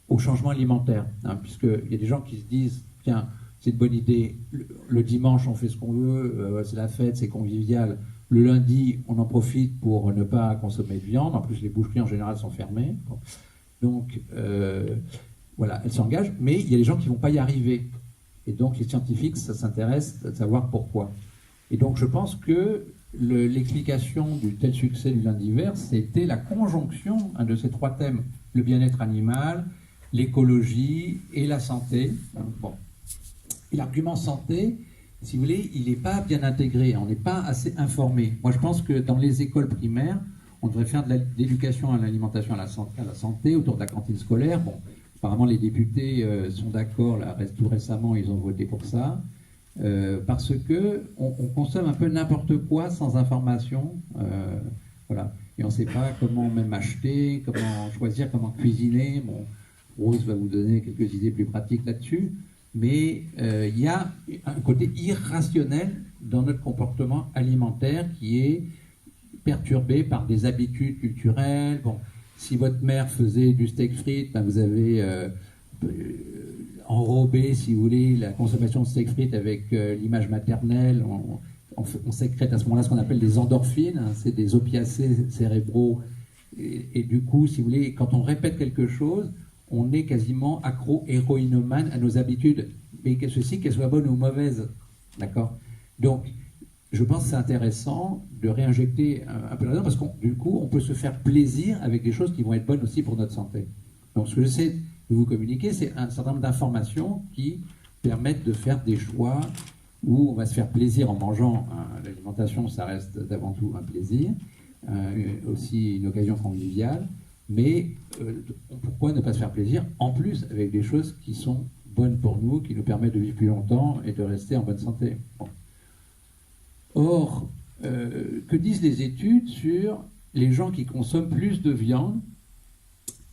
au changement alimentaire. Hein, puisqu'il y a des gens qui se disent, tiens, c'est une bonne idée, le dimanche on fait ce qu'on veut, c'est la fête, c'est convivial. Le lundi, on en profite pour ne pas consommer de viande. En plus, les boucheries en général sont fermées. Bon. Donc, voilà, elles s'engagent. Mais il y a des gens qui ne vont pas y arriver. Et donc, les scientifiques, ça s'intéresse à savoir pourquoi. Et donc, je pense que l'explication du tel succès du lundi vert, c'était la conjonction de ces trois thèmes. Le bien-être animal, l'écologie et la santé. Bon. Et l'argument santé, si vous voulez, il n'est pas bien intégré, on n'est pas assez informé. Moi, je pense que dans les écoles primaires, on devrait faire de l'éducation à l'alimentation, à la santé, autour de la cantine scolaire. Bon, apparemment, les députés sont d'accord, là, tout récemment, ils ont voté pour ça, parce que on consomme un peu n'importe quoi sans information, voilà. Et on ne sait pas comment même acheter, comment choisir, comment cuisiner. Bon, Rose va vous donner quelques idées plus pratiques là-dessus. Mais il y a un côté irrationnel dans notre comportement alimentaire qui est perturbé par des habitudes culturelles. Bon, si votre mère faisait du steak frites, ben vous avez enrobé, si vous voulez, la consommation de steak frites avec l'image maternelle. On sécrète à ce moment-là ce qu'on appelle des endorphines, hein, c'est des opiacés cérébraux. Et du coup, si vous voulez, quand on répète quelque chose, on est quasiment accro-héroïnomane à nos habitudes, mais que ceci, qu'elles soient bonnes ou mauvaises. D'accord ? Donc, je pense que c'est intéressant de réinjecter un peu là-dedans, parce que du coup, on peut se faire plaisir avec des choses qui vont être bonnes aussi pour notre santé. Donc, ce que j'essaie de vous communiquer, c'est un certain nombre d'informations qui permettent de faire des choix où on va se faire plaisir en mangeant. L'alimentation, ça reste d'avant tout un plaisir, aussi une occasion conviviale. Mais pourquoi ne pas se faire plaisir en plus avec des choses qui sont bonnes pour nous, qui nous permettent de vivre plus longtemps et de rester en bonne santé. Bon. Or, que disent les études sur les gens qui consomment plus de viande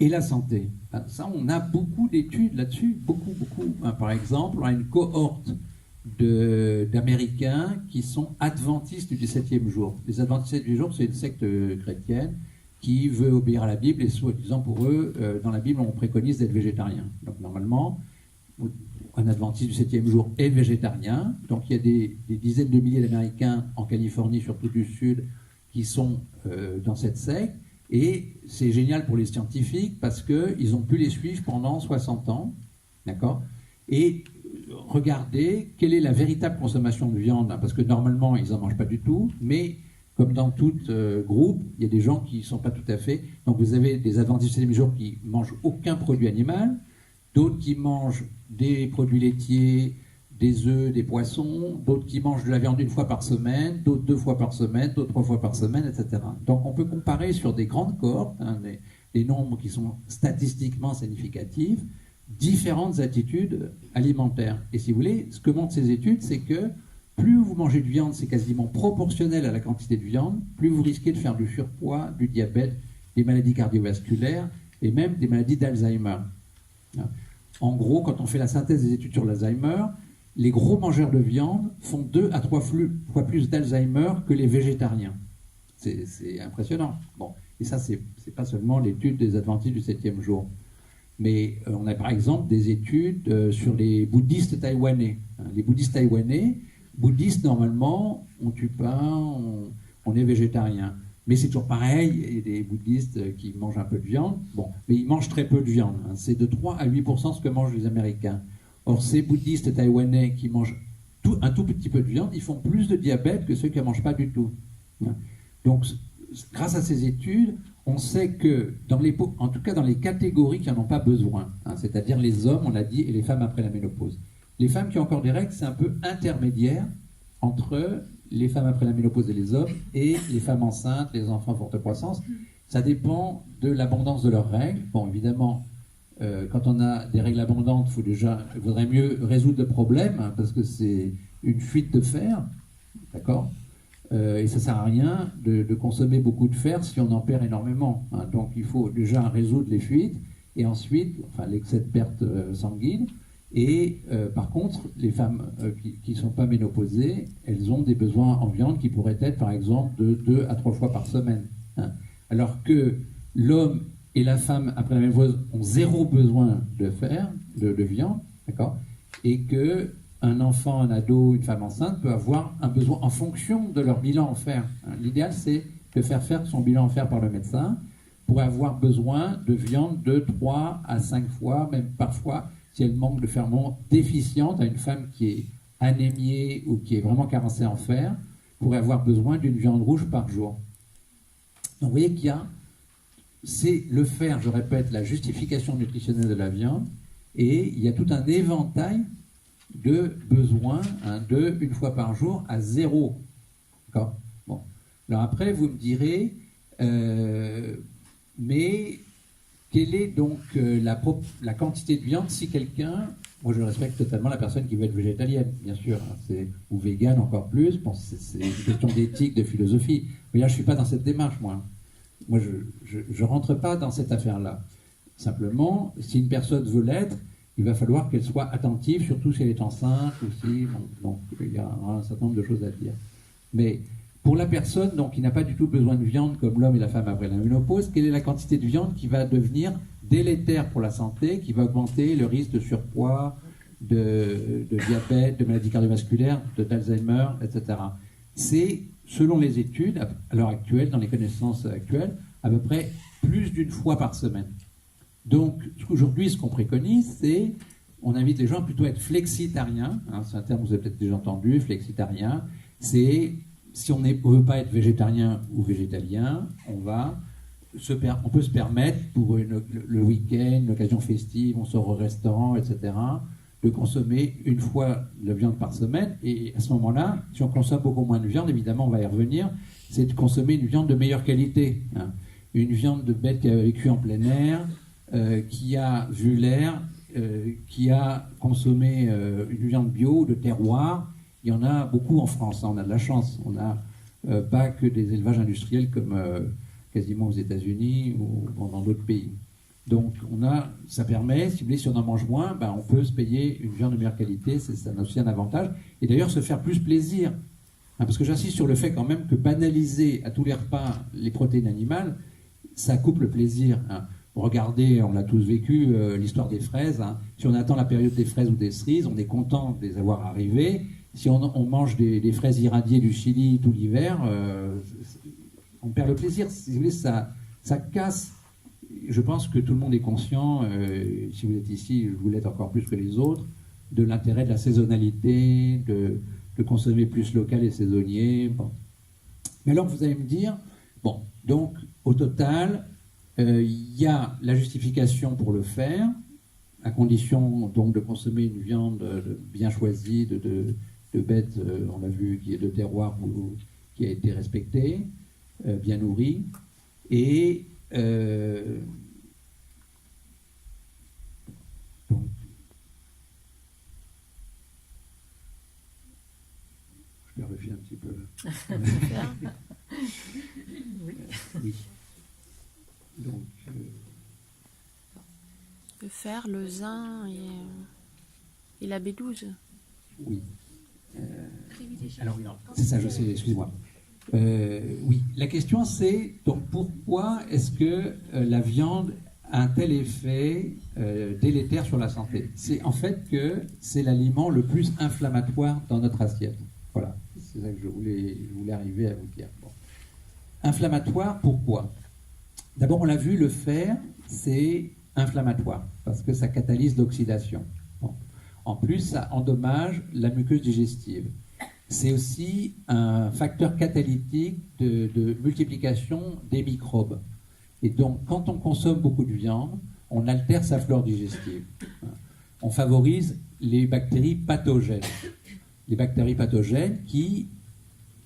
et la santé? Ben, ça, on a beaucoup d'études là-dessus, beaucoup. Ben, par exemple, on a une cohorte d'Américains qui sont adventistes du 7e jour. Les adventistes du 7e jour, c'est une secte chrétienne qui veut obéir à la Bible, et soi-disant pour eux, dans la Bible, on préconise d'être végétarien. Donc normalement, un adventiste du 7e jour est végétarien. Donc il y a des dizaines de milliers d'Américains en Californie, surtout du Sud, qui sont dans cette secte. Et c'est génial pour les scientifiques parce qu'ils ont pu les suivre pendant 60 ans. D'accord ? Et regardez quelle est la véritable consommation de viande, parce que normalement, ils n'en mangent pas du tout, mais comme dans tout groupe, il y a des gens qui ne sont pas tout à fait. Donc vous avez des adventistes du 7e jour qui ne mangent aucun produit animal, d'autres qui mangent des produits laitiers, des œufs, des poissons, d'autres qui mangent de la viande une fois par semaine, d'autres 2 fois par semaine, d'autres 3 fois par semaine, etc. Donc on peut comparer sur des grandes cohortes, hein, des nombres qui sont statistiquement significatifs, différentes attitudes alimentaires. Et si vous voulez, ce que montrent ces études, c'est que plus vous mangez de viande, c'est quasiment proportionnel à la quantité de viande, plus vous risquez de faire du surpoids, du diabète, des maladies cardiovasculaires et même des maladies d'Alzheimer. En gros, quand on fait la synthèse des études sur l'Alzheimer, les gros mangeurs de viande font 2 à 3 fois plus d'Alzheimer que les végétariens. C'est impressionnant. Bon, et ça, c'est pas seulement l'étude des adventistes du 7e jour. Mais on a par exemple des études sur les bouddhistes taïwanais. Les bouddhistes taïwanais, bouddhistes, normalement, on tue pas, on est végétarien. Mais c'est toujours pareil, il y a des bouddhistes qui mangent un peu de viande, bon, mais ils mangent très peu de viande. Hein. C'est de 3 à 8% ce que mangent les Américains. Or, ces bouddhistes taïwanais qui mangent un tout petit peu de viande, ils font plus de diabète que ceux qui ne mangent pas du tout. Hein. Donc, grâce à ces études, on sait que, en tout cas dans les catégories qui n'en ont pas besoin, hein, c'est-à-dire les hommes, on l'a dit, et les femmes après la ménopause. Les femmes qui ont encore des règles, c'est un peu intermédiaire entre les femmes après la ménopause et les hommes, et les femmes enceintes, les enfants à forte croissance. Ça dépend de l'abondance de leurs règles. Bon, évidemment, quand on a des règles abondantes, il vaudrait mieux résoudre le problème, hein, parce que c'est une fuite de fer, d'accord ? Et ça ne sert à rien de consommer beaucoup de fer si on en perd énormément. Hein. Donc il faut déjà résoudre les fuites et ensuite, enfin l'excès de perte sanguine. Et par contre, les femmes qui ne sont pas ménopausées, elles ont des besoins en viande qui pourraient être par exemple de 2 à 3 fois par semaine. Hein. Alors que l'homme et la femme après la ménopause ont zéro besoin de fer, de viande, d'accord, et que un enfant, un ado, une femme enceinte peut avoir un besoin en fonction de leur bilan en fer. L'idéal, c'est de faire son bilan en fer par le médecin pour avoir besoin de viande de 3 à 5 fois, même parfois, si elle manque de ferment déficiente, à une femme qui est anémiée ou qui est vraiment carencée en fer, pourrait avoir besoin d'une viande rouge par jour. Donc vous voyez qu'il y a, c'est le fer, je répète, la justification nutritionnelle de la viande, et il y a tout un éventail de besoins de 1 fois par jour à 0. D'accord ? Bon. Alors après, vous me direz, mais quelle est donc la quantité de viande si quelqu'un, moi je respecte totalement la personne qui veut être végétalienne, bien sûr, hein, ou végane encore plus, bon, c'est une question d'éthique, de philosophie, mais là je ne suis pas dans cette démarche, moi. Moi je ne rentre pas dans cette affaire-là. Simplement, si une personne veut l'être, il va falloir qu'elle soit attentive, surtout si elle est enceinte, ou si, donc il y a un certain nombre de choses à dire. Mais pour la personne donc, qui n'a pas du tout besoin de viande, comme l'homme et la femme après la ménopause, quelle est la quantité de viande qui va devenir délétère pour la santé, qui va augmenter le risque de surpoids, de diabète, de maladies cardiovasculaires, d'Alzheimer, etc. C'est, selon les études, à l'heure actuelle, dans les connaissances actuelles, à peu près plus d'1 fois par semaine. Donc, aujourd'hui, ce qu'on préconise, c'est, on invite les gens plutôt à être flexitariens, hein, c'est un terme que vous avez peut-être déjà entendu, flexitarien, c'est, si on ne veut pas être végétarien ou végétalien, on peut se permettre, pour le week-end, l'occasion festive, on sort au restaurant, etc., de consommer 1 fois de viande par semaine, et à ce moment-là, si on consomme beaucoup moins de viande, évidemment, on va y revenir, c'est de consommer une viande de meilleure qualité, hein, une viande de bête qui a vécu en plein air, qui a vu l'air, qui a consommé une viande bio de terroir. Il y en a beaucoup en France, hein, on a de la chance. On n'a pas que des élevages industriels comme quasiment aux États-Unis ou dans d'autres pays. Donc ça permet, si vous voulez, si on en mange moins, ben, on peut se payer une viande de meilleure qualité, ça a aussi un avantage. Et d'ailleurs se faire plus plaisir. Hein, parce que j'insiste sur le fait quand même que banaliser à tous les repas les protéines animales, ça coupe le plaisir. Hein. Regardez, on l'a tous vécu, l'histoire des fraises. Hein. Si on attend la période des fraises ou des cerises, on est content de les avoir arrivées. Si on mange des fraises irradiées du Chili tout l'hiver, on perd le plaisir. Si vous voulez, ça casse. Je pense que tout le monde est conscient, si vous êtes ici, vous l'êtes encore plus que les autres, de l'intérêt de la saisonnalité, de consommer plus local et saisonnier. Bon. Mais alors, vous allez me dire, bon, donc, au total, il y a la justification pour le faire, à condition donc de consommer une viande bien choisie, de bête, on l'a vu, qui est de terroir ou qui a été respectée, bien nourrie, et donc je vérifie un petit peu. Oui. Oui. Donc, le fer, le zinc et la B12. Oui. Alors, non, c'est ça, je sais, excusez-moi. Oui, la question c'est, donc pourquoi est-ce que la viande a un tel effet délétère sur la santé? C'est en fait que c'est l'aliment le plus inflammatoire dans notre assiette. Voilà, c'est ça que je voulais arriver à vous dire. Bon. Inflammatoire, pourquoi? D'abord, on l'a vu, le fer, c'est inflammatoire, parce que ça catalyse l'oxydation. Bon. En plus, ça endommage la muqueuse digestive. C'est aussi un facteur catalytique de multiplication des microbes. Et donc, quand on consomme beaucoup de viande, on altère sa flore digestive. On favorise les bactéries pathogènes. Les bactéries pathogènes qui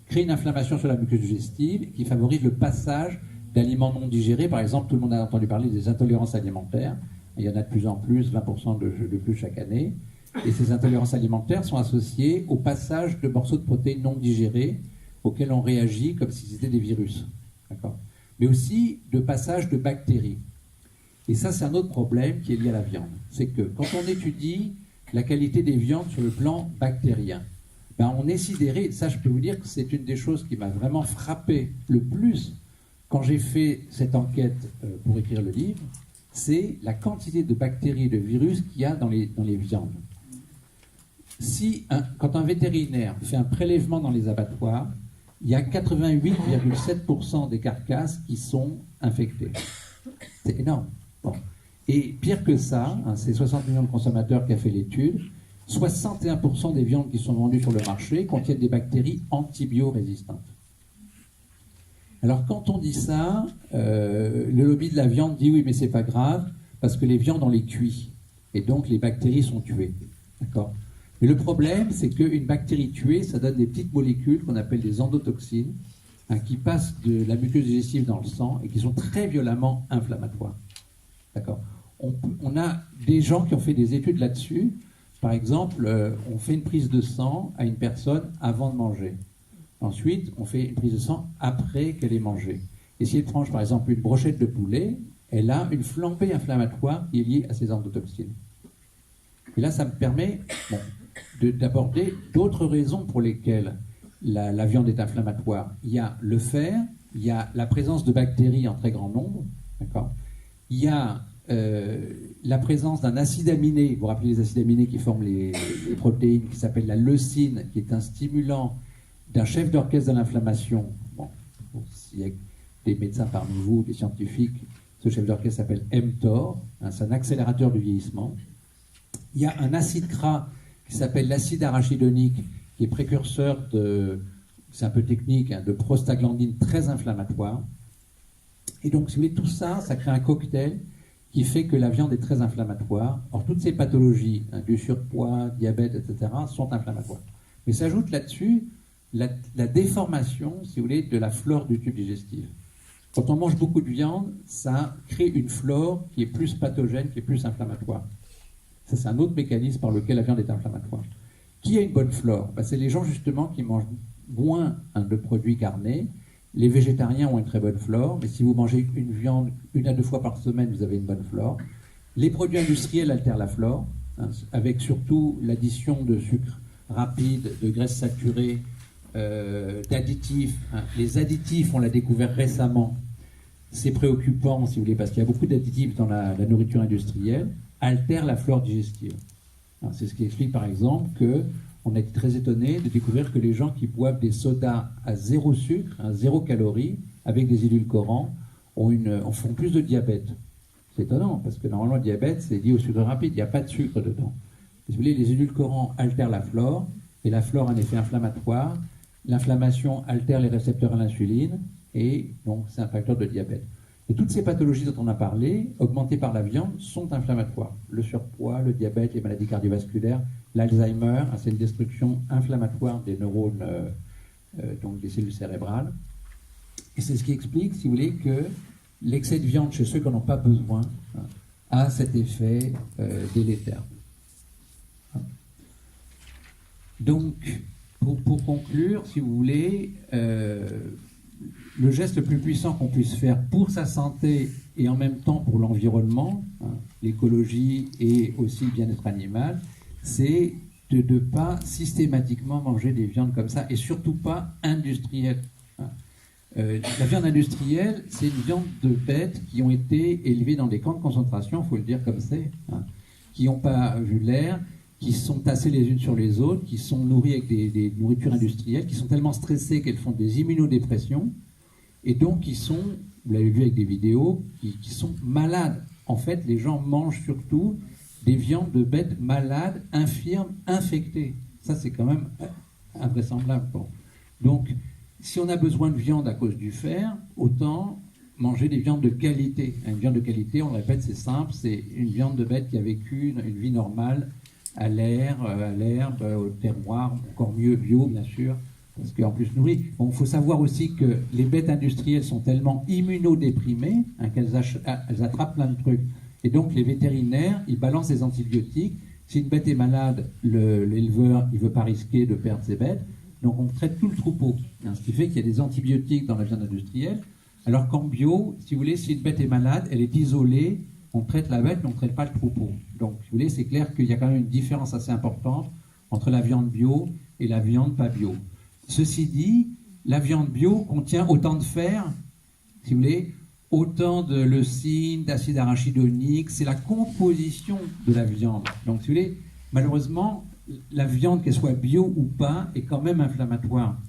créent une inflammation sur la muqueuse digestive, qui favorisent le passage d'aliments non digérés. Par exemple, tout le monde a entendu parler des intolérances alimentaires. Il y en a de plus en plus, 20% de plus chaque année. Et ces intolérances alimentaires sont associées au passage de morceaux de protéines non digérés auxquels on réagit comme si c'était des virus. D'accord ? Mais aussi de passage de bactéries. Et ça, c'est un autre problème qui est lié à la viande. C'est que quand on étudie la qualité des viandes sur le plan bactérien, ben on est sidéré. Ça, je peux vous dire que c'est une des choses qui m'a vraiment frappé le plus quand j'ai fait cette enquête pour écrire le livre, c'est la quantité de bactéries et de virus qu'il y a dans les viandes. Quand un vétérinaire fait un prélèvement dans les abattoirs, il y a 88,7% des carcasses qui sont infectées. C'est énorme. Bon. Et pire que ça, c'est 60 millions de consommateurs qui a fait l'étude, 61% des viandes qui sont vendues sur le marché contiennent des bactéries antibiorésistantes. Alors quand on dit ça, le lobby de la viande dit oui mais c'est pas grave parce que les viandes on les cuit et donc les bactéries sont tuées. D'accord ? Mais le problème c'est qu'une bactérie tuée ça donne des petites molécules qu'on appelle des endotoxines qui passent de la muqueuse digestive dans le sang et qui sont très violemment inflammatoires. D'accord ? On a des gens qui ont fait des études là-dessus. Par exemple, on fait une prise de sang à une personne avant de manger. Ensuite, on fait une prise de sang après qu'elle ait mangé. Et si elle mange, par exemple, une brochette de poulet, elle a une flambée inflammatoire qui est liée à ces endotoxines. Et là, ça me permet d'aborder d'autres raisons pour lesquelles la viande est inflammatoire. Il y a le fer, il y a la présence de bactéries en très grand nombre, d'accord ? Il y a la présence d'un acide aminé, vous vous rappelez les acides aminés qui forment les protéines, qui s'appelle la leucine, qui est un stimulant d'un chef d'orchestre de l'inflammation. Bon, s'il y a des médecins parmi vous, des scientifiques, ce chef d'orchestre s'appelle mTOR, c'est un accélérateur du vieillissement. Il y a un acide gras qui s'appelle l'acide arachidonique, qui est précurseur c'est un peu technique, de prostaglandine très inflammatoire. Et donc, si vous voulez, tout ça, ça crée un cocktail qui fait que la viande est très inflammatoire. Or, toutes ces pathologies, du surpoids, diabète, etc., sont inflammatoires. Mais s'ajoute là-dessus la déformation, si vous voulez, de la flore du tube digestif. Quand on mange beaucoup de viande, ça crée une flore qui est plus pathogène, qui est plus inflammatoire. Ça, c'est un autre mécanisme par lequel la viande est inflammatoire. Qui a une bonne flore ? C'est les gens, justement, qui mangent moins de produits carnés. Les végétariens ont une très bonne flore, mais si vous mangez une viande 1 à 2 fois par semaine, vous avez une bonne flore. Les produits industriels altèrent la flore, avec surtout l'addition de sucre rapide, de graisses saturées, d'additifs. Les additifs, on l'a découvert récemment, c'est préoccupant, si vous voulez, parce qu'il y a beaucoup d'additifs dans la nourriture industrielle, altèrent la flore digestive. C'est ce qui explique, par exemple, qu'on a été très étonné de découvrir que les gens qui boivent des sodas à 0 sucre, à 0 calories, avec des édulcorants, font plus de diabète. C'est étonnant, parce que normalement, le diabète, c'est lié au sucre rapide, il n'y a pas de sucre dedans. Si vous voulez, les édulcorants altèrent la flore, et la flore a un effet inflammatoire. L'inflammation altère les récepteurs à l'insuline, et donc c'est un facteur de diabète. Et toutes ces pathologies dont on a parlé, augmentées par la viande, sont inflammatoires. Le surpoids, le diabète, les maladies cardiovasculaires, l'Alzheimer, c'est une destruction inflammatoire des neurones, donc des cellules cérébrales. Et c'est ce qui explique, si vous voulez, que l'excès de viande chez ceux qui n'en ont pas besoin a cet effet délétère. Donc, pour conclure, si vous voulez, le geste le plus puissant qu'on puisse faire pour sa santé et en même temps pour l'environnement, l'écologie et aussi le bien-être animal, c'est de ne pas systématiquement manger des viandes comme ça, et surtout pas industrielles. La viande industrielle, c'est une viande de bêtes qui ont été élevées dans des camps de concentration, il faut le dire comme c'est, qui n'ont pas vu l'air, qui sont tassées les unes sur les autres, qui sont nourries avec des nourritures industrielles, qui sont tellement stressées qu'elles font des immunodépressions, et donc qui sont, vous l'avez vu avec des vidéos, qui sont malades. En fait, les gens mangent surtout des viandes de bêtes malades, infirmes, infectées. Ça, c'est quand même invraisemblable. Bon. Donc, si on a besoin de viande à cause du fer, autant manger des viandes de qualité. Une viande de qualité, on le répète, c'est simple, c'est une viande de bête qui a vécu une vie normale, à l'air, à l'herbe, au terroir, encore mieux bio, bien sûr, parce qu'en plus nourri. Bon, il faut savoir aussi que les bêtes industrielles sont tellement immunodéprimées qu'elles attrapent plein de trucs. Et donc, les vétérinaires, ils balancent des antibiotiques. Si une bête est malade, l'éleveur, il ne veut pas risquer de perdre ses bêtes. Donc on traite tout le troupeau, ce qui fait qu'il y a des antibiotiques dans la viande industrielle, alors qu'en bio, si vous voulez, si une bête est malade, elle est isolée, on traite la bête, mais on ne traite pas le troupeau. Donc, si vous voulez, c'est clair qu'il y a quand même une différence assez importante entre la viande bio et la viande pas bio. Ceci dit, la viande bio contient autant de fer, si vous voulez, autant de leucine, d'acide arachidonique, c'est la composition de la viande. Donc, si vous voulez, malheureusement, la viande, qu'elle soit bio ou pas, est quand même inflammatoire.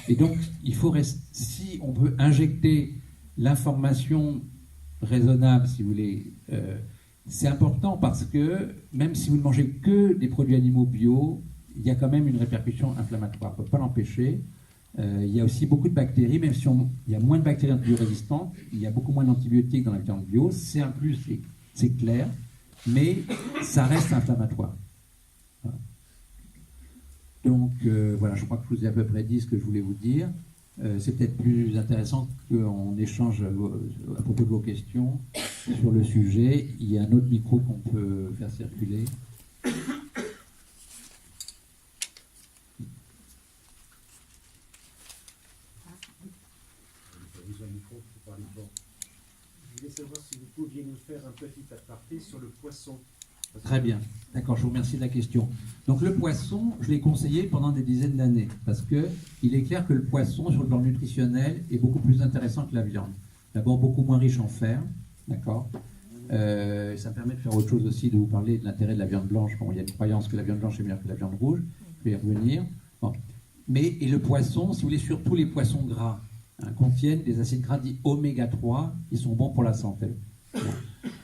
Et donc, il faut si on veut injecter l'information raisonnable, si vous voulez, c'est important parce que même si vous ne mangez que des produits animaux bio, il y a quand même une répercussion inflammatoire. On ne peut pas l'empêcher. Il y a aussi beaucoup de bactéries, même si il y a moins de bactéries antibiorésistantes, il y a beaucoup moins d'antibiotiques dans la viande bio. C'est un plus, c'est clair, mais ça reste inflammatoire. Voilà. Donc voilà, je crois que je vous ai à peu près dit ce que je voulais vous dire. C'est peut-être plus intéressant qu'on échange à propos de vos questions sur le sujet. Il y a un autre micro qu'on peut faire circuler. Je voulais savoir si vous pouviez nous faire un petit aparté sur le poisson. Très bien, d'accord, je vous remercie de la question. Donc le poisson, je l'ai conseillé pendant des dizaines d'années, parce qu'il est clair que le poisson, sur le plan nutritionnel, est beaucoup plus intéressant que la viande. D'abord, beaucoup moins riche en fer, d'accord. Ça me permet de faire autre chose aussi, de vous parler de l'intérêt de la viande blanche. Bon, il y a une croyance que la viande blanche est meilleure que la viande rouge, je vais y revenir. Bon. Et le poisson, si vous voulez, surtout les poissons gras, contiennent des acides gras dits oméga 3 qui sont bons pour la santé. Bon.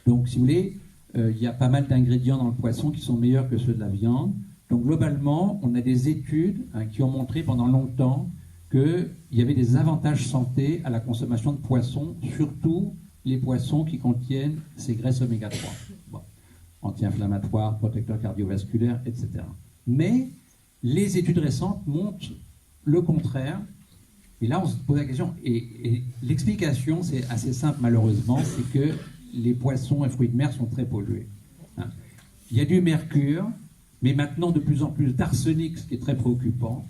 Donc, si vous voulez, il y a pas mal d'ingrédients dans le poisson qui sont meilleurs que ceux de la viande. Donc globalement, on a des études qui ont montré pendant longtemps qu'il y avait des avantages santé à la consommation de poissons, surtout les poissons qui contiennent ces graisses oméga 3. Bon. Anti-inflammatoires, protecteurs cardiovasculaires, etc. Mais les études récentes montrent le contraire. Et là, on se pose la question. Et l'explication, c'est assez simple malheureusement, c'est que les poissons et fruits de mer sont très pollués. Il y a du mercure, mais maintenant de plus en plus d'arsenic, ce qui est très préoccupant,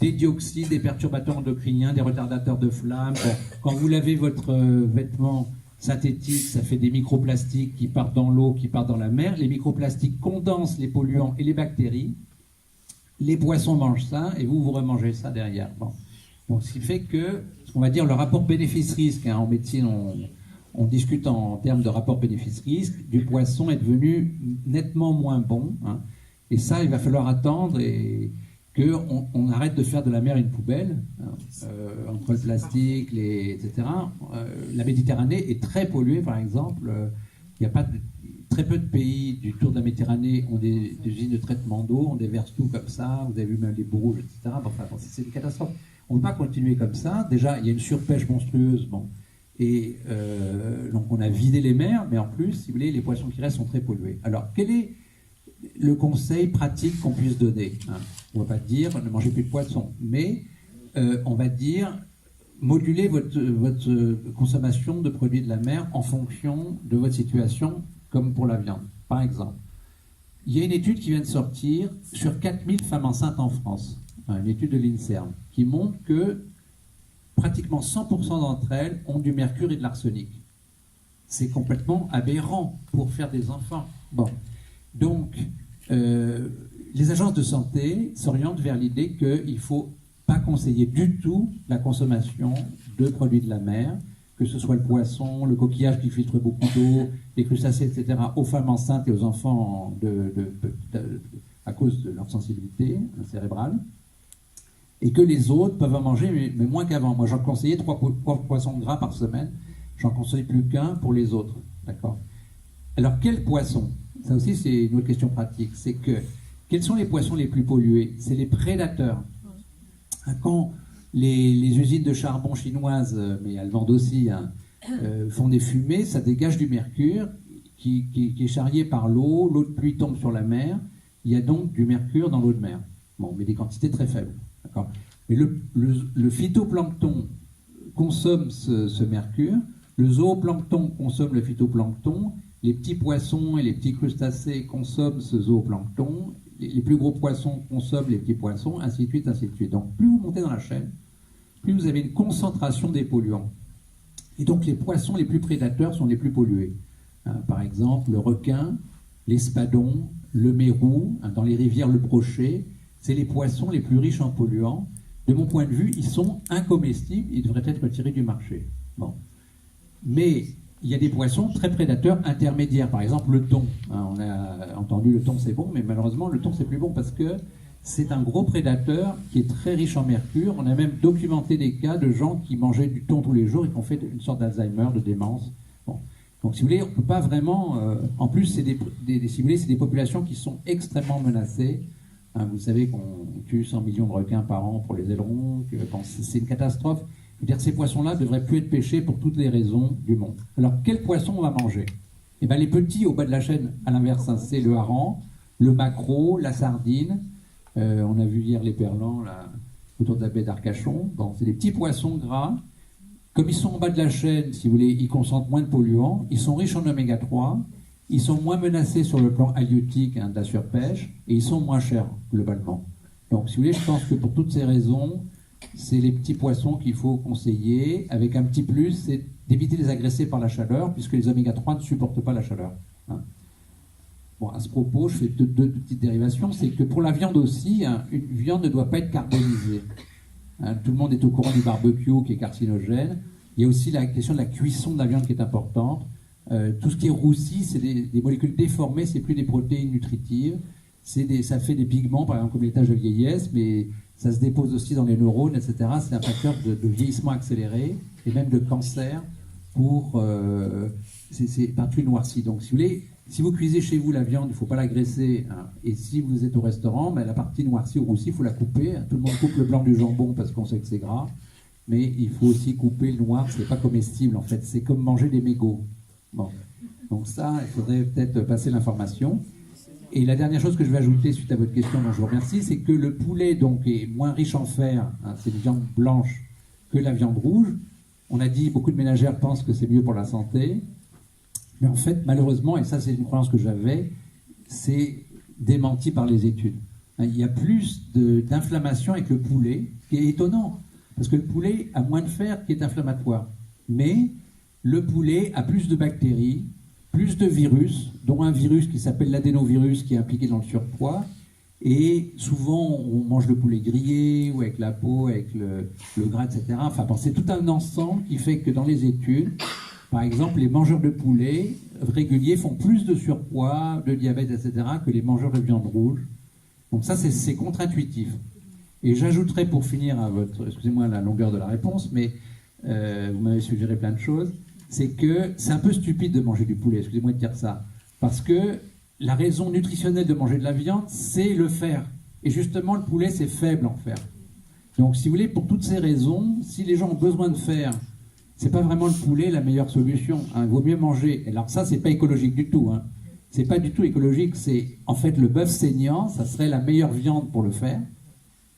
des dioxydes, des perturbateurs endocriniens, des retardateurs de flamme. Bon, quand vous lavez votre vêtement synthétique, ça fait des microplastiques qui partent dans l'eau, qui partent dans la mer. Les microplastiques condensent les polluants et les bactéries. Les poissons mangent ça et vous remangez ça derrière. Bon. Donc, ce qui fait que, on va dire, le rapport bénéfice-risque, en médecine, on discute en termes de rapport bénéfice-risque, du poisson est devenu nettement moins bon. Et ça, il va falloir attendre et qu'on arrête de faire de la mer une poubelle, entre le plastique, etc. La Méditerranée est très polluée, par exemple. Il n'y a pas très peu de pays du tour de la Méditerranée ont des usines de traitement d'eau, on déverse tout comme ça, vous avez vu même les boues rouges, etc. Enfin, c'est une catastrophe. On ne peut pas continuer comme ça. Déjà, il y a une surpêche monstrueuse. Bon. Et donc on a vidé les mers, mais en plus, si vous voulez, les poissons qui restent sont très pollués. Alors, quel est le conseil pratique qu'on puisse donner ? On ne va pas dire ne mangez plus de poissons, mais on va dire moduler votre consommation de produits de la mer en fonction de votre situation, comme pour la viande. Par exemple, il y a une étude qui vient de sortir sur 4000 femmes enceintes en France, une étude de l'INSERM, qui montre que pratiquement 100% d'entre elles ont du mercure et de l'arsenic. C'est complètement aberrant pour faire des enfants. Bon. Donc, les agences de santé s'orientent vers l'idée qu'il ne faut pas conseiller du tout la consommation de produits de la mer, que ce soit le poisson, le coquillage qui filtre beaucoup d'eau, les crustacés, etc., aux femmes enceintes et aux enfants à cause de leur sensibilité cérébrale. Et que les autres peuvent en manger, mais moins qu'avant. Moi, j'en conseillais 3 poissons gras par semaine. J'en conseille plus qu'un pour les autres. D'accord ? Alors, quels poissons ? Ça aussi, c'est une autre question pratique. C'est que, quels sont les poissons les plus pollués ? C'est les prédateurs. Quand les usines de charbon chinoises, mais elles vendent aussi, font des fumées, ça dégage du mercure qui est charrié par l'eau. L'eau de pluie tombe sur la mer. Il y a donc du mercure dans l'eau de mer. Bon, mais des quantités très faibles. D'accord. Mais le phytoplancton consomme ce mercure, le zooplancton consomme le phytoplancton, les petits poissons et les petits crustacés consomment ce zooplancton, les plus gros poissons consomment les petits poissons, ainsi de suite, ainsi de suite. Donc plus vous montez dans la chaîne, plus vous avez une concentration des polluants. Et donc les poissons les plus prédateurs sont les plus pollués. Par exemple, le requin, l'espadon, le mérou, dans les rivières, le brochet, c'est les poissons les plus riches en polluants. De mon point de vue, ils sont incomestibles, ils devraient être retirés du marché. Bon. Mais il y a des poissons très prédateurs intermédiaires, par exemple le thon. On a entendu le thon c'est bon, mais malheureusement le thon c'est plus bon parce que c'est un gros prédateur qui est très riche en mercure. On a même documenté des cas de gens qui mangeaient du thon tous les jours et qui ont fait une sorte d'Alzheimer, de démence. Bon. Donc si vous voulez, on ne peut pas vraiment... en plus, si vous voulez, c'est des populations qui sont extrêmement menacées. Vous savez qu'on tue 100 millions de requins par an pour les ailerons, c'est une catastrophe. Je veux dire, ces poissons-là ne devraient plus être pêchés pour toutes les raisons du monde. Alors, quels poissons on va manger? Eh bien, les petits au bas de la chaîne, à l'inverse, c'est le hareng, le maquereau, la sardine. On a vu hier les perlans là, autour de la baie d'Arcachon. Bon, c'est des petits poissons gras. Comme ils sont en bas de la chaîne, si vous voulez, ils concentrent moins de polluants. Ils sont riches en oméga 3. Ils sont moins menacés sur le plan halieutique de la surpêche. Et ils sont moins chers, globalement. Donc, si vous voulez, je pense que pour toutes ces raisons, c'est les petits poissons qu'il faut conseiller, avec un petit plus, c'est d'éviter de les agresser par la chaleur, puisque les oméga 3 ne supportent pas la chaleur. Bon, à ce propos, je fais deux petites dérivations. C'est que pour la viande aussi, une viande ne doit pas être carbonisée. Tout le monde est au courant du barbecue qui est carcinogène. Il y a aussi la question de la cuisson de la viande qui est importante. Tout ce qui est roussi, c'est des molécules déformées, c'est plus des protéines nutritives. Ça fait des pigments, par exemple, comme les taches de vieillesse, mais ça se dépose aussi dans les neurones, etc. C'est un facteur de vieillissement accéléré et même de cancer c'est partout noirci. Donc, si vous voulez, si vous cuisez chez vous la viande, il ne faut pas la graisser. Et si vous êtes au restaurant, la partie noircie ou roussie, il faut la couper. Tout le monde coupe le blanc du jambon parce qu'on sait que c'est gras. Mais il faut aussi couper le noir, c'est pas comestible en fait. C'est comme manger des mégots. Bon. Donc ça, il faudrait peut-être passer l'information. Et la dernière chose que je vais ajouter suite à votre question, dont je vous remercie, c'est que le poulet donc, est moins riche en fer, c'est une viande blanche, que la viande rouge. On a dit, beaucoup de ménagères pensent que c'est mieux pour la santé. Mais en fait, malheureusement, et ça c'est une croyance que j'avais, c'est démenti par les études. Il y a plus d'inflammation avec le poulet, ce qui est étonnant, parce que le poulet a moins de fer qui est inflammatoire. Mais le poulet a plus de bactéries, plus de virus, dont un virus qui s'appelle l'adénovirus qui est impliqué dans le surpoids. Et souvent, on mange le poulet grillé ou avec la peau, avec le gras, etc. Enfin, bon, c'est tout un ensemble qui fait que dans les études, par exemple, les mangeurs de poulet réguliers font plus de surpoids, de diabète, etc. que les mangeurs de viande rouge. Donc ça, c'est contre-intuitif. Et j'ajouterai pour finir à excusez-moi la longueur de la réponse, mais vous m'avez suggéré plein de choses, c'est que c'est un peu stupide de manger du poulet, excusez-moi de dire ça, parce que la raison nutritionnelle de manger de la viande, c'est le fer. Et justement, le poulet, c'est faible en fer. Donc, si vous voulez, pour toutes ces raisons, si les gens ont besoin de fer, c'est pas vraiment le poulet la meilleure solution. Il vaut mieux manger. Alors ça, c'est pas écologique du tout. C'est pas du tout écologique. C'est en fait le bœuf saignant, ça serait la meilleure viande pour le fer.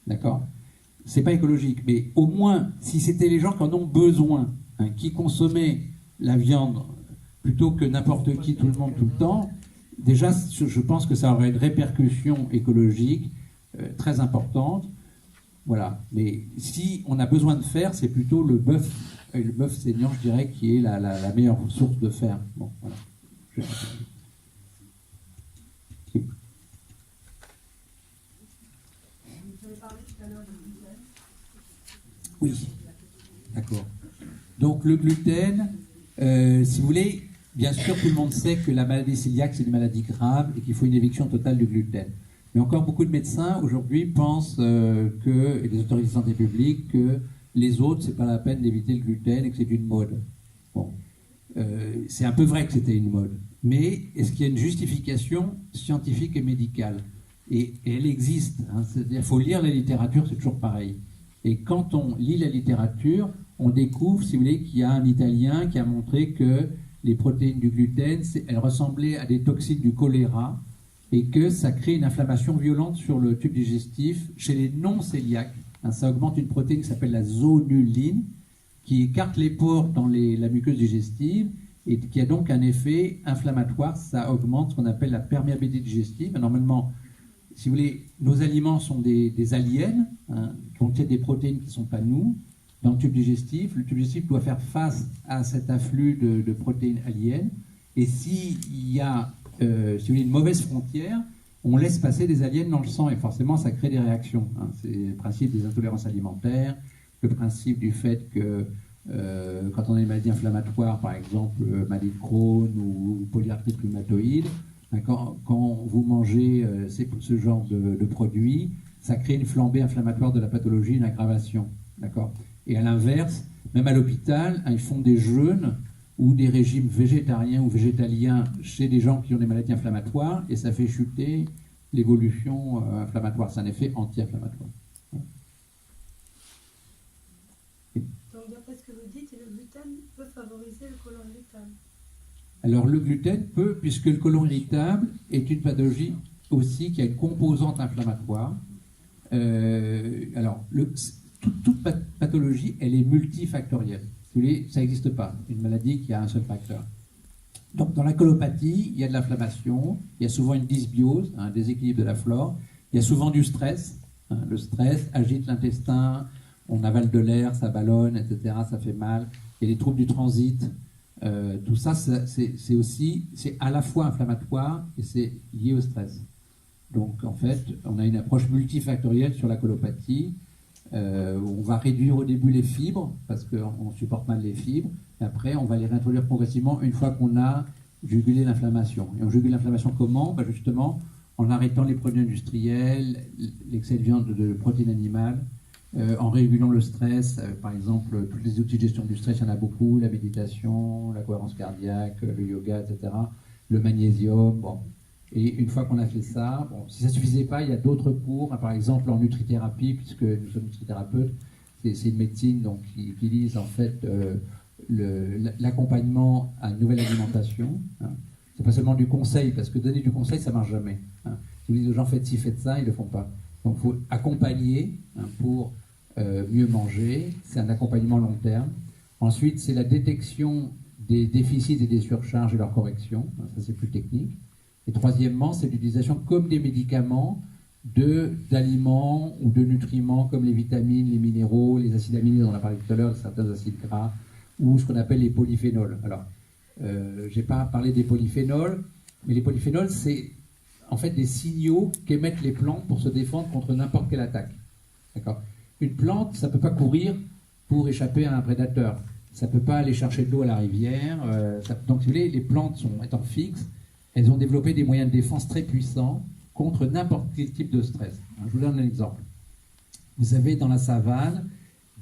D'accord ? C'est pas écologique. Mais au moins, si c'était les gens qui en ont besoin, qui consommaient la viande plutôt que n'importe qui, tout le monde, tout le temps, déjà, je pense que ça aurait une répercussion écologique très importante. Voilà. Mais si on a besoin de fer, c'est plutôt le bœuf saignant, je dirais, qui est la meilleure source de fer. Bon, voilà. Oui. D'accord. Donc le gluten, si vous voulez, bien sûr, tout le monde sait que la maladie cœliaque, c'est une maladie grave et qu'il faut une éviction totale du gluten. Mais encore beaucoup de médecins, aujourd'hui, pensent et les autorités de santé publique, que les autres, c'est pas la peine d'éviter le gluten et que c'est une mode. Bon. C'est un peu vrai que c'était une mode. Mais est-ce qu'il y a une justification scientifique et médicale ? Et elle existe. C'est-à-dire, il faut lire la littérature, c'est toujours pareil. Et quand on lit la littérature, on découvre, si vous voulez, qu'il y a un Italien qui a montré que les protéines du gluten, elles ressemblaient à des toxines du choléra et que ça crée une inflammation violente sur le tube digestif chez les non-cœliaques. Ça augmente une protéine qui s'appelle la zonuline, qui écarte les pores dans la muqueuse digestive et qui a donc un effet inflammatoire. Ça augmente ce qu'on appelle la perméabilité digestive. Normalement, si vous voulez, nos aliments sont des aliens, hein, qui contiennent des protéines qui ne sont pas nous, dans le tube digestif. Le tube digestif doit faire face à cet afflux de protéines aliens. Et s'il y a si vous voulez, une mauvaise frontière, on laisse passer des aliens dans le sang et forcément ça crée des réactions. Hein. C'est le principe des intolérances alimentaires, le principe du fait que quand on a une maladie inflammatoire, par exemple maladie de Crohn ou polyarthrite rhumatoïde, hein, quand vous mangez ce genre de produits, ça crée une flambée inflammatoire de la pathologie, une aggravation. D'accord ? Et à l'inverse, même à l'hôpital, hein, ils font des jeûnes ou des régimes végétariens ou végétaliens chez des gens qui ont des maladies inflammatoires, et ça fait chuter l'évolution inflammatoire. C'est un effet anti-inflammatoire. Donc, d'après ce que vous dites, le gluten peut favoriser le côlon irritable. Alors, le gluten peut, puisque le côlon irritable est une pathologie aussi qui a une composante inflammatoire. Toute pathologie, elle est multifactorielle. Si vous voulez, ça n'existe pas, une maladie qui a un seul facteur. Donc, dans la colopathie, il y a de l'inflammation, il y a souvent une dysbiose, un déséquilibre de la flore, il y a souvent du stress. Hein, le stress agite l'intestin, on avale de l'air, ça ballonne, etc., ça fait mal. Il y a des troubles du transit. Tout ça, c'est à la fois inflammatoire et c'est lié au stress. Donc, en fait, on a une approche multifactorielle sur la colopathie. On va réduire au début les fibres, parce qu'on supporte mal les fibres, et après on va les réintroduire progressivement une fois qu'on a jugulé l'inflammation. Et on jugule l'inflammation comment ? Justement, en arrêtant les produits industriels, l'excès de viande, de protéines animales, en régulant le stress, par exemple, tous les outils de gestion du stress, il y en a beaucoup, la méditation, la cohérence cardiaque, le yoga, etc., le magnésium, bon. Et une fois qu'on a fait ça, si ça ne suffisait pas, il y a d'autres cours, hein, par exemple en nutrithérapie, puisque nous sommes nutrithérapeutes, c'est une médecine donc, qui utilise en fait l'accompagnement à une nouvelle alimentation. Hein. C'est pas seulement du conseil, parce que donner du conseil, ça ne marche jamais. Hein. Si vous dites aux gens faites ci, faites ça, ils ne le font pas. Donc il faut accompagner hein, pour mieux manger, c'est un accompagnement long terme. Ensuite, c'est la détection des déficits et des surcharges et leur correction, hein, ça c'est plus technique. Et troisièmement, c'est l'utilisation comme des médicaments d'aliments ou de nutriments comme les vitamines, les minéraux, les acides aminés, on en a parlé tout à l'heure, certains acides gras, ou ce qu'on appelle les polyphénols. Alors, je n'ai pas parlé des polyphénols, mais les polyphénols, c'est en fait des signaux qu'émettent les plantes pour se défendre contre n'importe quelle attaque. D'accord ? Une plante, ça ne peut pas courir pour échapper à un prédateur. Ça ne peut pas aller chercher de l'eau à la rivière. Donc, si vous voulez, les plantes étant fixes, elles ont développé des moyens de défense très puissants contre n'importe quel type de stress. Je vous donne un exemple. Vous avez dans la savane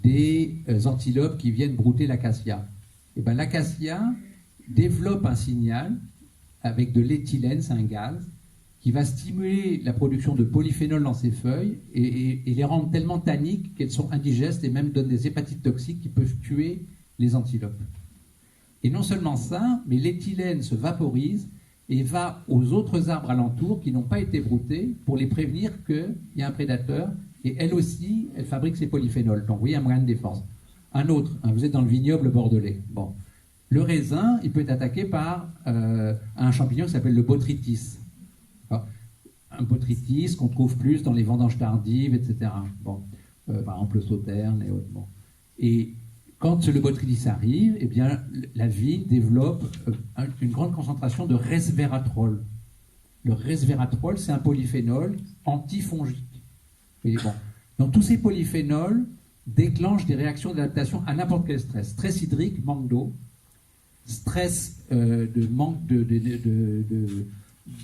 des antilopes qui viennent brouter l'acacia. Et bien l'acacia développe un signal avec de l'éthylène, c'est un gaz, qui va stimuler la production de polyphénol dans ses feuilles et les rendre tellement tanniques qu'elles sont indigestes et même donnent des hépatites toxiques qui peuvent tuer les antilopes. Et non seulement ça, mais l'éthylène se vaporise et va aux autres arbres alentours qui n'ont pas été broutés pour les prévenir qu'il y a un prédateur. Et elle aussi, elle fabrique ses polyphénols. Donc vous voyez, un moyen de défense. Un autre, hein, vous êtes dans le vignoble bordelais. Bon. Le raisin, il peut être attaqué par un champignon qui s'appelle le botrytis. Un botrytis qu'on trouve plus dans les vendanges tardives, etc. Bon. Par exemple le sauterne et autres. Bon. Et quand le botrytis arrive, eh bien, la vigne développe une grande concentration de resveratrol. Le resveratrol, c'est un polyphénol antifongique. Et bon. Donc tous ces polyphénols déclenchent des réactions d'adaptation à n'importe quel stress. Stress hydrique, manque d'eau. Stress de manque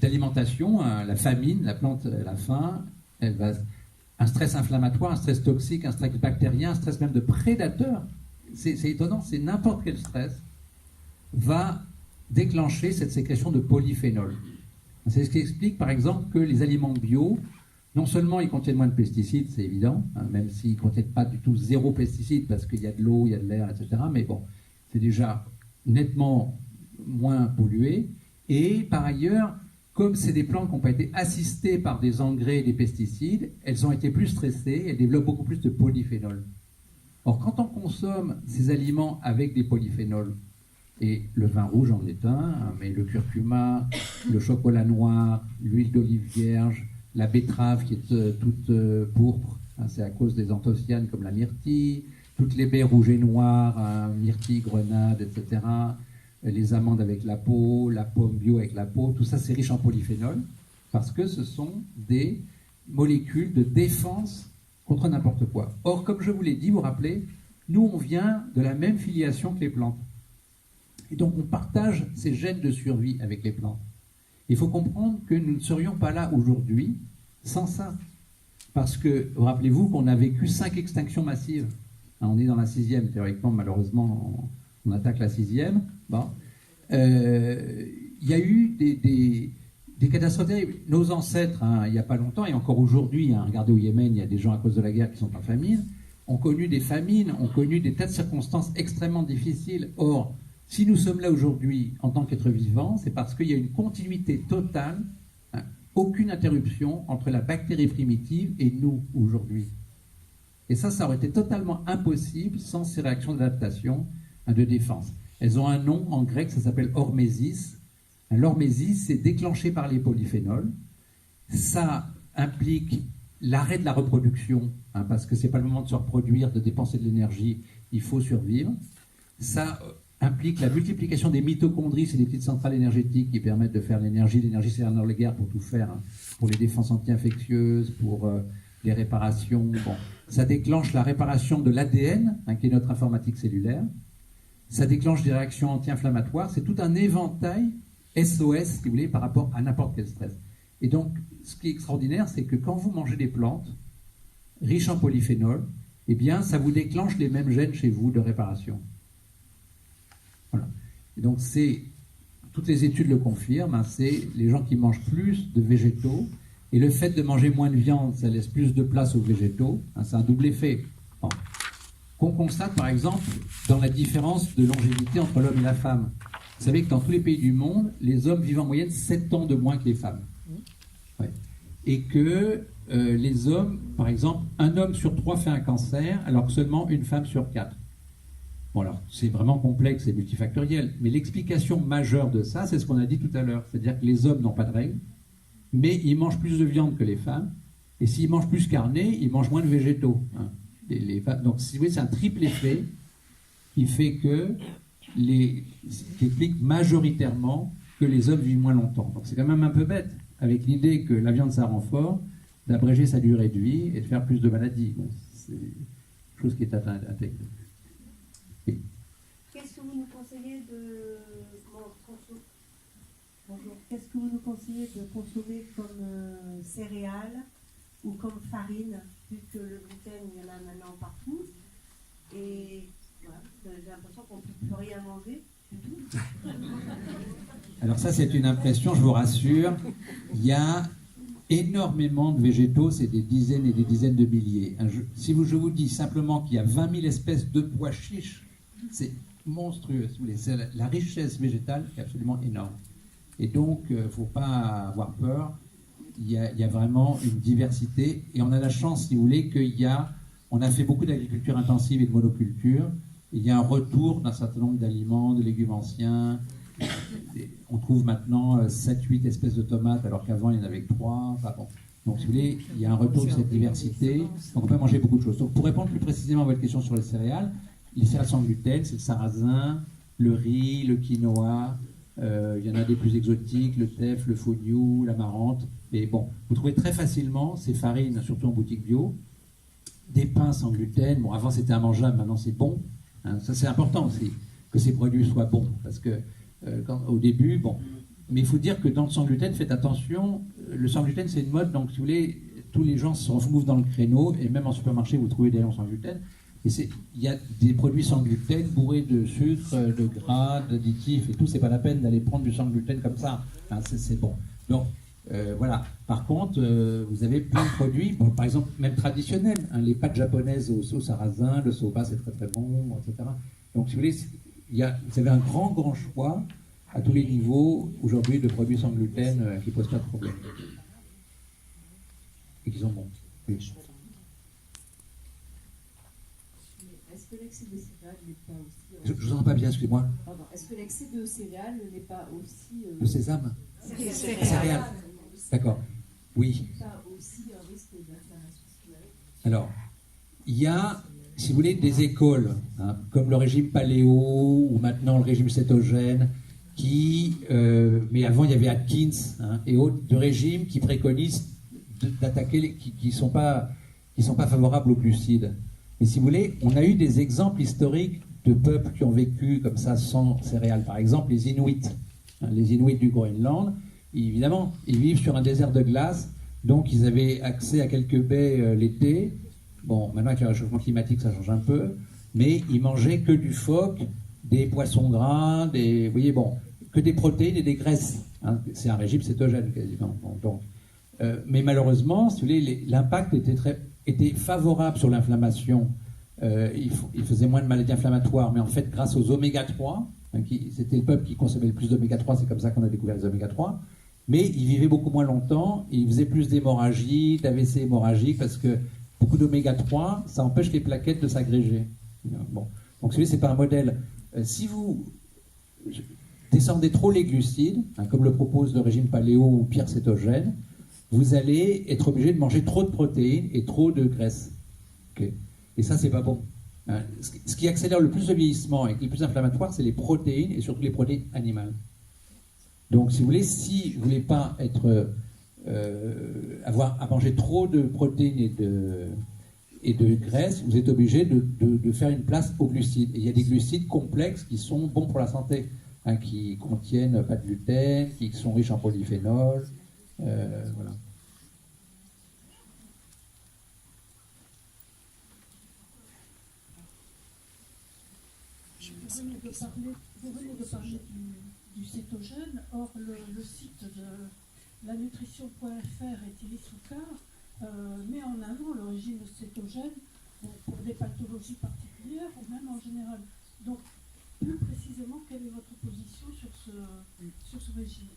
d'alimentation, hein, la famine, la plante, la faim, un stress inflammatoire, un stress toxique, un stress bactérien, un stress même de prédateur. C'est étonnant, c'est n'importe quel stress va déclencher cette sécrétion de polyphénol. C'est ce qui explique par exemple que les aliments bio, non seulement ils contiennent moins de pesticides, c'est évident, hein, même s'ils ne contiennent pas du tout zéro pesticide parce qu'il y a de l'eau, il y a de l'air, etc. Mais bon, c'est déjà nettement moins pollué. Et par ailleurs, comme c'est des plantes qui n'ont pas été assistées par des engrais et des pesticides, elles ont été plus stressées, elles développent beaucoup plus de polyphénol. Or, quand on consomme ces aliments avec des polyphénols, et le vin rouge en est un, hein, mais le curcuma, le chocolat noir, l'huile d'olive vierge, la betterave qui est toute pourpre, hein, c'est à cause des anthocyanes comme la myrtille, toutes les baies rouges et noires, hein, myrtille, grenade, etc., les amandes avec la peau, la pomme bio avec la peau, tout ça c'est riche en polyphénol, parce que ce sont des molécules de défense contre n'importe quoi. Or, comme je vous l'ai dit, vous vous rappelez, nous on vient de la même filiation que les plantes. Et donc on partage ces gènes de survie avec les plantes. Il faut comprendre que nous ne serions pas là aujourd'hui sans ça. Parce que, rappelez-vous qu'on a vécu 5 extinctions massives. Hein, on est dans la 6e, théoriquement, malheureusement, on attaque la 6e. Bon. Il y a eu des catastrophes terribles. Nos ancêtres, hein, il n'y a pas longtemps, et encore aujourd'hui, hein, regardez au Yémen, il y a des gens à cause de la guerre qui sont en famine, ont connu des famines, ont connu des tas de circonstances extrêmement difficiles. Or, si nous sommes là aujourd'hui en tant qu'êtres vivants, c'est parce qu'il y a une continuité totale, hein, aucune interruption entre la bactérie primitive et nous aujourd'hui. Et ça aurait été totalement impossible sans ces réactions d'adaptation, hein, de défense. Elles ont un nom en grec, ça s'appelle hormésis. L'hormésis, c'est déclenché par les polyphénols. Ça implique l'arrêt de la reproduction, hein, parce que ce n'est pas le moment de se reproduire, de dépenser de l'énergie, il faut survivre. Ça implique la multiplication des mitochondries, c'est des petites centrales énergétiques qui permettent de faire l'énergie. L'énergie, c'est dans les guerres pour tout faire, hein, pour les défenses anti-infectieuses, pour les réparations. Bon. Ça déclenche la réparation de l'ADN, hein, qui est notre informatique cellulaire. Ça déclenche des réactions anti-inflammatoires. C'est tout un éventail SOS, si vous voulez, par rapport à n'importe quel stress. Et donc, ce qui est extraordinaire, c'est que quand vous mangez des plantes riches en polyphénol, eh bien, ça vous déclenche les mêmes gènes chez vous de réparation. Voilà. Et donc, toutes les études le confirment, hein, c'est les gens qui mangent plus de végétaux, et le fait de manger moins de viande, ça laisse plus de place aux végétaux, hein, c'est un double effet. Bon. Qu'on constate, par exemple, dans la différence de longévité entre l'homme et la femme. Vous savez que dans tous les pays du monde, les hommes vivent en moyenne 7 ans de moins que les femmes. Ouais. Et que les hommes, par exemple, un homme sur 3 fait un cancer, alors que seulement une femme sur 4. Bon, alors, c'est vraiment complexe et multifactoriel, mais l'explication majeure de ça, c'est ce qu'on a dit tout à l'heure. C'est-à-dire que les hommes n'ont pas de règles, mais ils mangent plus de viande que les femmes, et s'ils mangent plus carné, ils mangent moins de végétaux. Hein. Les femmes, donc, si vous voulez, c'est un triple effet qui fait que qui explique majoritairement que les hommes vivent moins longtemps. Donc c'est quand même un peu bête, avec l'idée que la viande ça rend fort, d'abréger sa durée de vie et de faire plus de maladies. Bon, c'est une chose qui est intégrée. Oui. Qu'est-ce que vous nous conseillez Qu'est-ce que vous nous conseillez de consommer comme céréales ou comme farine, vu que le gluten, il y en a maintenant partout, et voilà, j'ai l'impression qu'on ne peut plus rien manger du tout. Alors ça, c'est une impression, je vous rassure. Il y a énormément de végétaux, c'est des dizaines et des dizaines de milliers. Si je vous dis simplement qu'il y a 20 000 espèces de pois chiches, c'est monstrueux, si vous voulez. C'est la richesse végétale est absolument énorme. Et donc, il ne faut pas avoir peur. Il y a vraiment une diversité. Et on a la chance, si vous voulez, on a fait beaucoup d'agriculture intensive et de monoculture. Il y a un retour d'un certain nombre d'aliments, de légumes anciens. On trouve maintenant 7-8 espèces de tomates, alors qu'avant, il y en avait que 3. Enfin, bon. Donc, si vous voulez, il y a un retour de cette diversité. Donc, on peut manger beaucoup de choses. Donc, pour répondre plus précisément à votre question sur les céréales sans gluten, c'est le sarrasin, le riz, le quinoa. Il y en a des plus exotiques, le teff, le fonio, l'amarante. Mais bon, vous trouvez très facilement ces farines, surtout en boutique bio, des pains sans gluten. Bon, avant c'était immangeable, maintenant c'est bon. Hein, ça c'est important aussi, que ces produits soient bons. Parce que au début, bon. Mais il faut dire que dans le sans gluten, faites attention, le sans gluten c'est une mode, donc si vous voulez, tous les gens se remouvent dans le créneau, et même en supermarché, vous trouvez des rayons sans gluten. Et il y a des produits sans gluten bourrés de sucre, de gras, d'additifs et tout. C'est pas la peine d'aller prendre du sans gluten comme ça. Enfin, c'est bon. Donc voilà. Par contre, vous avez plein de produits, bon, par exemple même traditionnels. Hein, les pâtes japonaises au sarrasin, le soba c'est très très bon, etc. Donc si vous voulez, vous avez un grand choix à tous les niveaux aujourd'hui de produits sans gluten qui posent pas de problème et qui sont bons. Oui. Est-ce que l'excès de céréales n'est pas aussi... Je vous entends pas bien, excusez-moi. Pardon. Est-ce que l'excès de céréales n'est pas aussi... Le sésame. Céréales. Céréales. D'accord. Oui. Pas aussi un risque d'inflammation sous-marine. Alors, il y a, si vous voulez, des écoles, hein, comme le régime paléo ou maintenant le régime cétogène, mais avant il y avait Atkins, hein, et autres, de régimes qui préconisent d'attaquer, qui sont pas favorables aux glucides. Mais si vous voulez, on a eu des exemples historiques de peuples qui ont vécu comme ça sans céréales. Par exemple, les Inuits. Hein, les Inuits du Groenland, évidemment, ils vivent sur un désert de glace, donc ils avaient accès à quelques baies l'été. Bon, maintenant avec le réchauffement climatique, ça change un peu, mais ils mangeaient que du phoque, des poissons gras, vous voyez, bon, que des protéines et des graisses. Hein. C'est un régime cétogène quasiment. Bon, donc, mais malheureusement, si vous voulez, l'impact était favorable sur l'inflammation. Il faisait moins de maladies inflammatoires, mais en fait, grâce aux oméga 3, hein, c'était le peuple qui consommait le plus d'oméga 3, c'est comme ça qu'on a découvert les oméga 3, mais ils vivaient beaucoup moins longtemps, et ils faisaient plus d'hémorragie, d'AVC hémorragique, parce que beaucoup d'oméga 3, ça empêche les plaquettes de s'agréger. Bon. Donc, celui-là, c'est pas un modèle. Si vous descendez trop les glucides, hein, comme le propose le régime paléo ou pire cétogène, vous allez être obligé de manger trop de protéines et trop de graisse. Okay. Et ça, c'est pas bon. Hein. Ce qui accélère le plus le vieillissement et qui est le plus inflammatoire, c'est les protéines et surtout les protéines animales. Donc, si vous voulez pas avoir à manger trop de protéines et de graisse, vous êtes obligé de faire une place aux glucides. Et il y a des glucides complexes qui sont bons pour la santé, hein, qui contiennent pas de gluten, qui sont riches en polyphénol. Voilà. Vous venez de parler du cétogène. Or, le site de lanutrition.fr et Thierry Soucard met en avant le régime cétogène pour des pathologies particulières ou même en général. Donc, plus précisément, quelle est votre position sur ce régime?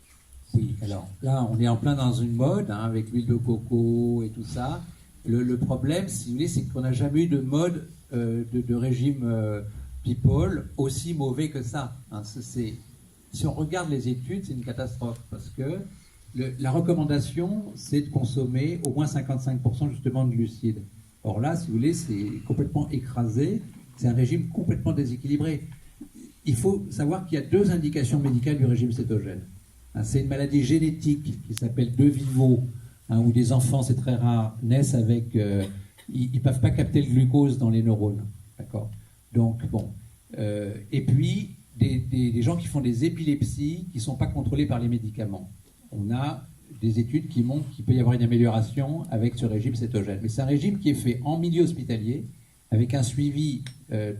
Oui, alors là, on est en plein dans une mode, hein, avec l'huile de coco et tout ça. Le problème, si vous voulez, c'est qu'on n'a jamais eu de mode de régime people aussi mauvais que ça. Hein. Si on regarde les études, c'est une catastrophe, parce que la recommandation, c'est de consommer au moins 55% justement de glucides. Or là, si vous voulez, c'est complètement écrasé, c'est un régime complètement déséquilibré. Il faut savoir qu'il y a 2 indications médicales du régime cétogène. C'est une maladie génétique qui s'appelle de vivo, hein, où des enfants, c'est très rare, naissent avec... ils ne peuvent pas capter le glucose dans les neurones. D'accord ? Donc, bon. Et puis, des gens qui font des épilepsies qui ne sont pas contrôlés par les médicaments. On a des études qui montrent qu'il peut y avoir une amélioration avec ce régime cétogène. Mais c'est un régime qui est fait en milieu hospitalier, avec un suivi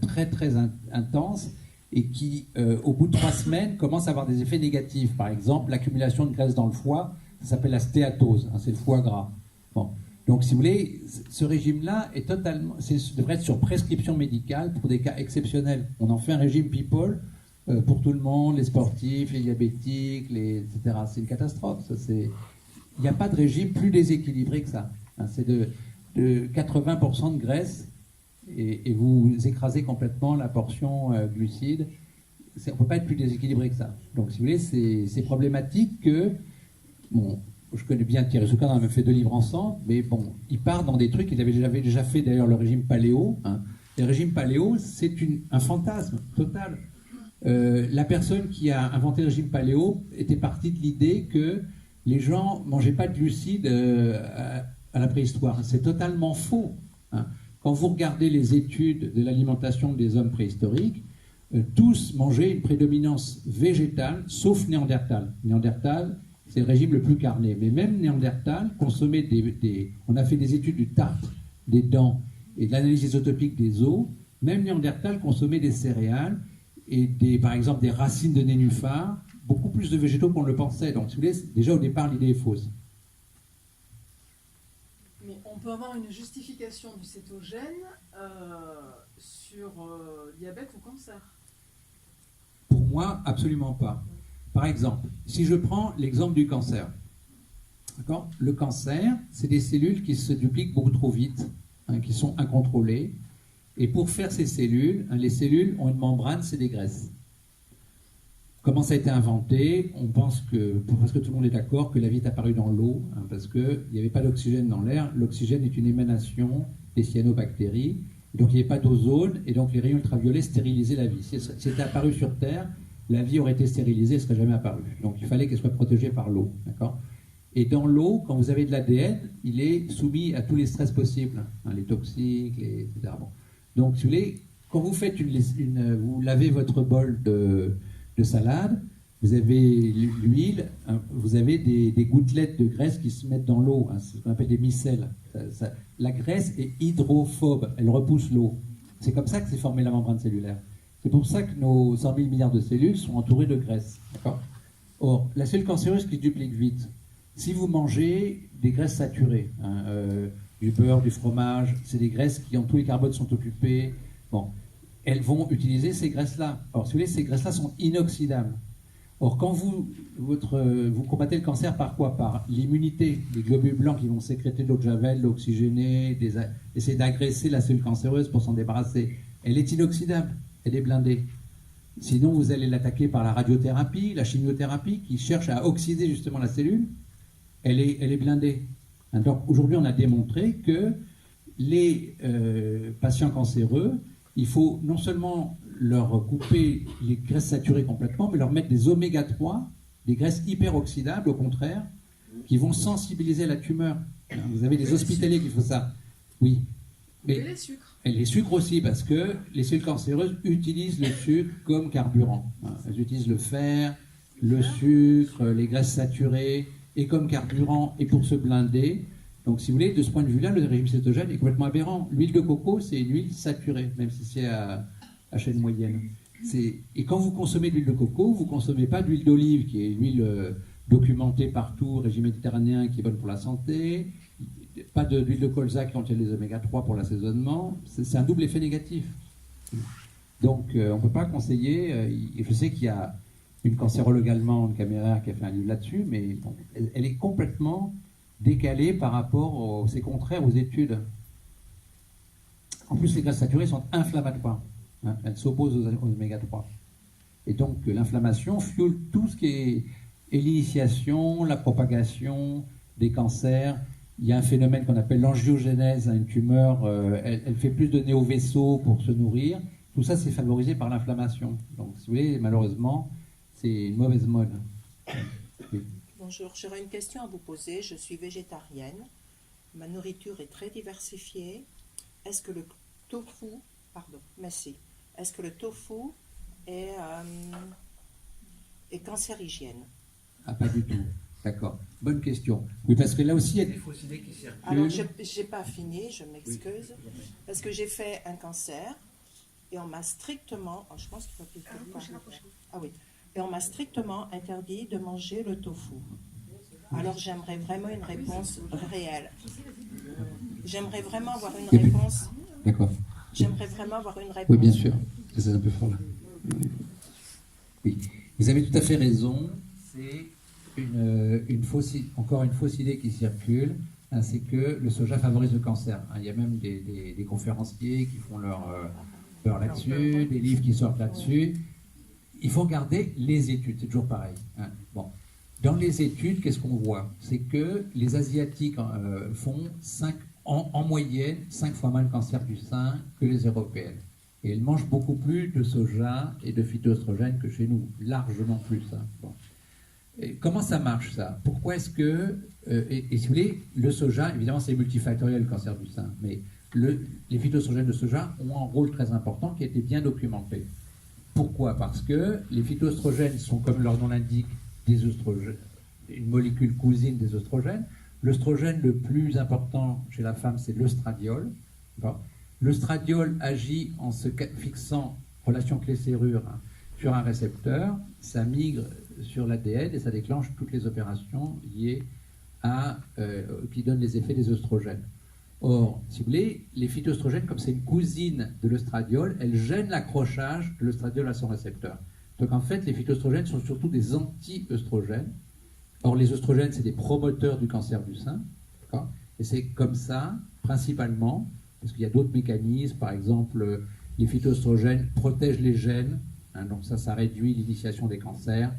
très, très intense, et qui, au bout de 3 semaines, commence à avoir des effets négatifs. Par exemple, l'accumulation de graisse dans le foie, ça s'appelle la stéatose, hein, c'est le foie gras. Bon. Donc, si vous voulez, ce régime-là devrait être sur prescription médicale pour des cas exceptionnels. On en fait un régime people pour tout le monde, les sportifs, les diabétiques, etc. C'est une catastrophe. Il n'y a pas de régime plus déséquilibré que ça. Hein, c'est de 80% de graisse. Et vous écrasez complètement la portion glucides. On ne peut pas être plus déséquilibré que ça. Donc, si vous voulez, c'est problématique que... Bon, je connais bien Thierry Soucard, on a même fait 2 livres ensemble, mais bon, il part dans des trucs qu'il avait déjà fait, d'ailleurs, le régime paléo. Hein. Le régime paléo, c'est un fantasme total. La personne qui a inventé le régime paléo était partie de l'idée que les gens ne mangeaient pas de glucides à la préhistoire. C'est totalement faux. Hein. Quand vous regardez les études de l'alimentation des hommes préhistoriques, tous mangeaient une prédominance végétale, sauf Néandertal. Néandertal, c'est le régime le plus carné. Mais même Néandertal consommait on a fait des études du tartre, des dents et de l'analyse isotopique des os. Même Néandertal consommait des céréales et par exemple des racines de nénuphar, beaucoup plus de végétaux qu'on le pensait. Donc, si vous voulez, déjà au départ, l'idée est fausse. Mais on peut avoir une justification du cétogène sur diabète ou cancer? Pour moi, absolument pas. Par exemple, si je prends l'exemple du cancer, d'accord ? Le cancer, c'est des cellules qui se dupliquent beaucoup trop vite, hein, qui sont incontrôlées. Et pour faire ces cellules, hein, les cellules ont une membrane, c'est des graisses. Comment ça a été inventé? On pense que, presque tout le monde est d'accord, que la vie est apparue dans l'eau, hein, parce qu'il n'y avait pas d'oxygène dans l'air. L'oxygène est une émanation des cyanobactéries, donc il n'y avait pas d'ozone, et donc les rayons ultraviolets stérilisaient la vie. Si c'était apparu sur Terre, la vie aurait été stérilisée, elle ne serait jamais apparue. Donc il fallait qu'elle soit protégée par l'eau, d'accord? Et dans l'eau, quand vous avez de l'ADN, il est soumis à tous les stress possibles, hein, les toxiques, etc. Bon. Donc, si vous voulez, quand vous faites vous lavez votre bol de salade, vous avez l'huile, hein, vous avez des gouttelettes de graisse qui se mettent dans l'eau, hein, c'est ce qu'on appelle des micelles. La graisse est hydrophobe, elle repousse l'eau. C'est comme ça que s'est formée la membrane cellulaire. C'est pour ça que nos 100 000 milliards de cellules sont entourées de graisse. D'accord ? Or, la cellule cancéreuse qui se duplique vite, si vous mangez des graisses saturées, hein, du beurre, du fromage, c'est des graisses qui, en tous les carbones, sont occupées. Bon, elles vont utiliser ces graisses-là. Or, si vous voulez, ces graisses-là sont inoxydables. Or, quand vous combattez le cancer par quoi? Par l'immunité, les globules blancs qui vont sécréter de l'eau de javel, l'oxygéner, essayer d'agresser la cellule cancéreuse pour s'en débarrasser. Elle est inoxydable, elle est blindée. Sinon, vous allez l'attaquer par la radiothérapie, la chimiothérapie, qui cherche à oxyder justement la cellule. Elle est blindée. Donc aujourd'hui, on a démontré que les patients cancéreux, il faut non seulement leur couper les graisses saturées complètement, mais leur mettre des oméga 3, des graisses hyperoxydables, au contraire, qui vont sensibiliser la tumeur. Vous avez des hospitaliers qui font ça. Oui. Mais les sucres. Et les sucres aussi, parce que les cellules cancéreuses utilisent le sucre comme carburant. Elles utilisent le fer, le sucre, les graisses saturées, et comme carburant, et pour se blinder. Donc, si vous voulez, de ce point de vue-là, le régime cétogène est complètement aberrant. L'huile de coco, c'est une huile saturée, même si c'est à chaîne moyenne. Et quand vous consommez de l'huile de coco, vous ne consommez pas d'huile d'olive, qui est une huile documentée partout, régime méditerranéen, qui est bonne pour la santé. Pas d'huile de colza qui contient les oméga 3 pour l'assaisonnement. C'est un double effet négatif. Donc, on ne peut pas conseiller. Je sais qu'il y a une cancérologue allemande, Caméra, qui a fait un livre là-dessus, mais bon, elle est complètement décalée par rapport c'est contraire aux études. En plus, les graisses saturées sont inflammatoires. Hein, elles s'opposent aux oméga 3. Et donc, l'inflammation fuel tout ce qui est l'initiation, la propagation des cancers. Il y a un phénomène qu'on appelle l'angiogénèse, une tumeur, elle fait plus de néovaisseaux pour se nourrir. Tout ça, c'est favorisé par l'inflammation. Donc, si vous voulez, malheureusement, c'est une mauvaise mode. Oui. Bonjour, j'aurais une question à vous poser. Je suis végétarienne. Ma nourriture est très diversifiée. Est-ce que le tofu, est-ce que le tofu est cancérigène? Ah, pas du tout. D'accord. Bonne question. Oui, parce que là aussi, il y a des fausses idées qui circulent. Alors, je n'ai pas fini, je m'excuse. Oui. Parce que j'ai fait un cancer et on m'a strictement... Oh, je pense qu'il faut plus Ah oui. Et on m'a strictement interdit de manger le tofu. Alors, j'aimerais vraiment une réponse réelle. J'aimerais vraiment avoir une réponse... D'accord. J'aimerais vraiment avoir une réponse. Oui, bien sûr. C'est un peu fort là. Oui. Vous avez tout à fait raison. C'est encore une fausse idée qui circule, hein, c'est que le soja favorise le cancer. Hein, il y a même des conférenciers qui font leur là-dessus, des livres qui sortent là-dessus. Il faut regarder les études, c'est toujours pareil. Hein. Bon. Dans les études, qu'est-ce qu'on voit? C'est que les Asiatiques font en moyenne 5 fois moins de cancer du sein que les Européennes. Et elles mangent beaucoup plus de soja et de phytoestrogènes que chez nous, largement plus. Hein. Bon. Et comment ça marche, ça? Pourquoi est-ce que... et si vous voulez, le soja, évidemment, c'est multifactoriel, le cancer du sein, mais les phytoestrogènes de soja ont un rôle très important qui a été bien documenté. Pourquoi? Parce que les phytoestrogènes sont, comme leur nom l'indique, des œstrogènes, une molécule cousine des œstrogènes. L'œstrogène le plus important chez la femme, c'est l'œstradiol. L'œstradiol agit en se fixant, relation clé-serrure, hein, sur un récepteur, ça migre sur l'ADN et ça déclenche toutes les opérations liées qui donnent les effets des œstrogènes. Or, si vous voulez, les phytoestrogènes, comme c'est une cousine de l'œstradiol, elles gênent l'accrochage de l'œstradiol à son récepteur. Donc en fait, les phytoestrogènes sont surtout des anti-œstrogènes. Or, les œstrogènes, c'est des promoteurs du cancer du sein. Et c'est comme ça, principalement, parce qu'il y a d'autres mécanismes, par exemple, les phytoestrogènes protègent les gènes, hein. Donc ça réduit l'initiation des cancers,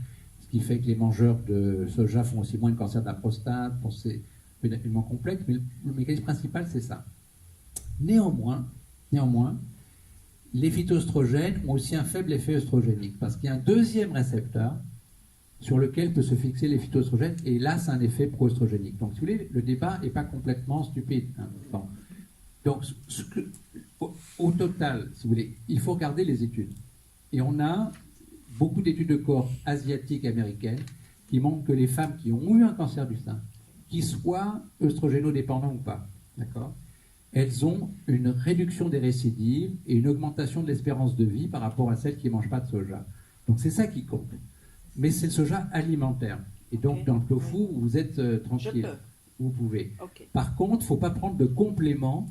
ce qui fait que les mangeurs de soja font aussi moins de cancer de la prostate. Bon, c'est évidemment complexe, mais le mécanisme principal, c'est ça. Néanmoins, les phytoestrogènes ont aussi un faible effet œstrogénique, parce qu'il y a un deuxième récepteur sur lequel peut se fixer les phytoestrogènes, et là, c'est un effet pro-œstrogénique. Donc, si vous voulez, le débat n'est pas complètement stupide, hein. Bon. Donc, au total, si vous voulez, il faut regarder les études. Et on a beaucoup d'études de cohorte asiatiques et américaines qui montrent que les femmes qui ont eu un cancer du sein, qui soient œstrogénodépendants ou pas, d'accord, elles ont une réduction des récidives et une augmentation de l'espérance de vie par rapport à celles qui ne mangent pas de soja. Donc c'est ça qui compte. Mais c'est le soja alimentaire. Et donc dans le tofu, vous êtes tranquille. Vous pouvez. Par contre, il ne faut pas prendre de compléments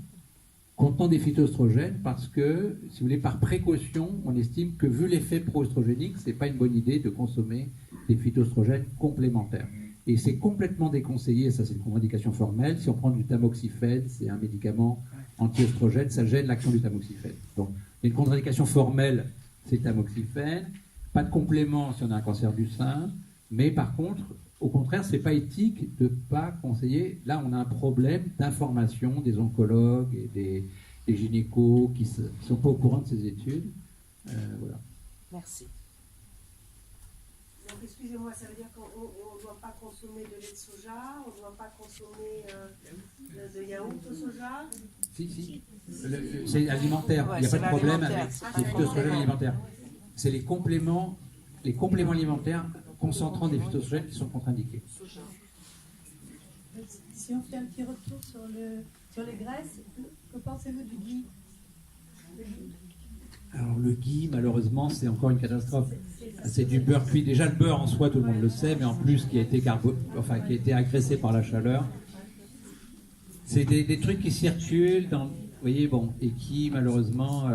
contenant des phytoestrogènes parce que, si vous voulez, par précaution, on estime que vu l'effet pro-œstrogénique, ce n'est pas une bonne idée de consommer des phytoestrogènes complémentaires. Et c'est complètement déconseillé, ça c'est une contre-indication formelle. Si on prend du tamoxifène, c'est un médicament anti-œstrogène, ça gêne l'action du tamoxifène. Donc, une contre-indication formelle, c'est tamoxifène. Pas de complément si on a un cancer du sein. Mais par contre, au contraire, c'est pas éthique de ne pas conseiller. Là, on a un problème d'information des oncologues et des gynécos qui ne sont pas au courant de ces études. Voilà. Merci. Donc, excusez-moi, ça veut dire qu'on ne doit pas consommer de lait de soja, on ne doit pas consommer de yaourt au soja? Si. C'est alimentaire, il n'y a pas de problème avec les phytoestrogènes alimentaires. C'est les compléments alimentaires concentrant des phytoestrogènes qui sont contre-indiqués. Si on fait un petit retour sur les graisses, que pensez-vous du ghee? Alors le ghee, malheureusement, c'est encore une catastrophe. C'est du beurre cuit. Déjà, le beurre en soi, tout le monde le sait, mais en plus, qui a été agressé par la chaleur. C'est des trucs qui circulent dans... Vous voyez, bon, et qui, malheureusement...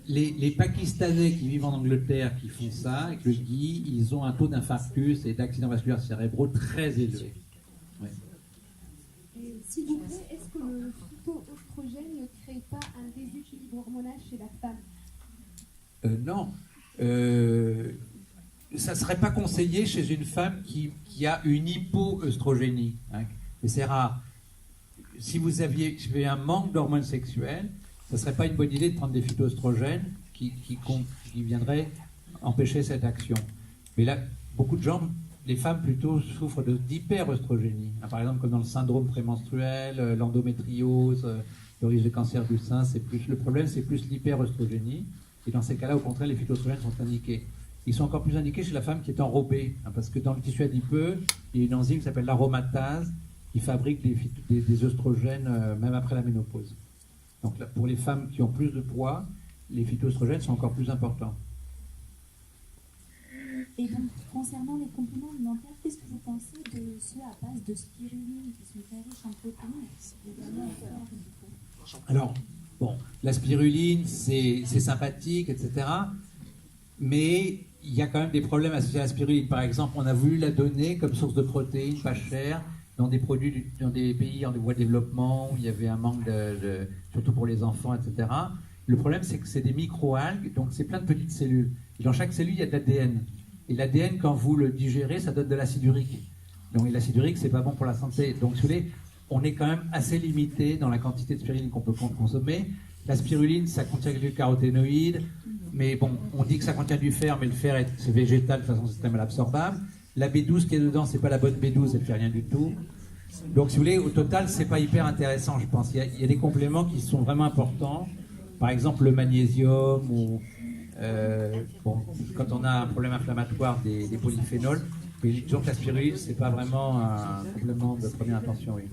les Pakistanais qui vivent en Angleterre, qui font ça, avec le ghee, ils ont un taux d'infarctus et d'accidents vasculaires cérébraux très élevé. Ouais. S'il vous plaît, est-ce que le phytoœstrogène ne crée pas un déséquilibre hormonal chez la femme? Non. Ça ne serait pas conseillé chez une femme qui a une hypoœstrogénie. Hein, et c'est rare. Si vous aviez un manque d'hormones sexuelles, ça ne serait pas une bonne idée de prendre des phytoœstrogènes qui viendraient empêcher cette action. Mais là, beaucoup de gens, les femmes plutôt souffrent d'hyperœstrogénie. Hein, par exemple, comme dans le syndrome prémenstruel, l'endométriose, le risque de cancer du sein, le problème, c'est plus l'hyperœstrogénie. Et dans ces cas-là, au contraire, les phytoestrogènes sont indiqués. Ils sont encore plus indiqués chez la femme qui est enrobée, hein, parce que dans le tissu adipeux, il y a une enzyme qui s'appelle l'aromatase qui fabrique des œstrogènes même après la ménopause. Donc là, pour les femmes qui ont plus de poids, les phytoestrogènes sont encore plus importants. Et donc, concernant les compléments alimentaires, qu'est-ce que vous pensez de ceux à base de spiruline qui sont très riches en protéines et également en fer du coup? Alors, bon, la spiruline, c'est sympathique, etc. Mais il y a quand même des problèmes associés à la spiruline. Par exemple, on a voulu la donner comme source de protéines pas chère dans des pays en voie de développement où il y avait un manque surtout pour les enfants, etc. Le problème, c'est que c'est des micro-algues, donc c'est plein de petites cellules. Et dans chaque cellule, il y a de l'ADN. Et l'ADN, quand vous le digérez, ça donne de l'acide urique. Donc l'acide urique, c'est pas bon pour la santé. Donc, si vous voulez, on est quand même assez limité dans la quantité de spiruline qu'on peut consommer. La spiruline, ça contient quelques caroténoïdes, mais bon, on dit que ça contient du fer, mais le fer, c'est végétal, de toute façon, c'est très mal absorbable. La B12 qui est dedans, c'est pas la bonne B12, elle ne fait rien du tout. Donc, si vous voulez, au total, c'est pas hyper intéressant, je pense. Il y a des compléments qui sont vraiment importants. Par exemple, le magnésium ou quand on a un problème inflammatoire des polyphénols. Mais disons que la spiruline, c'est pas vraiment un complément de première intention, oui.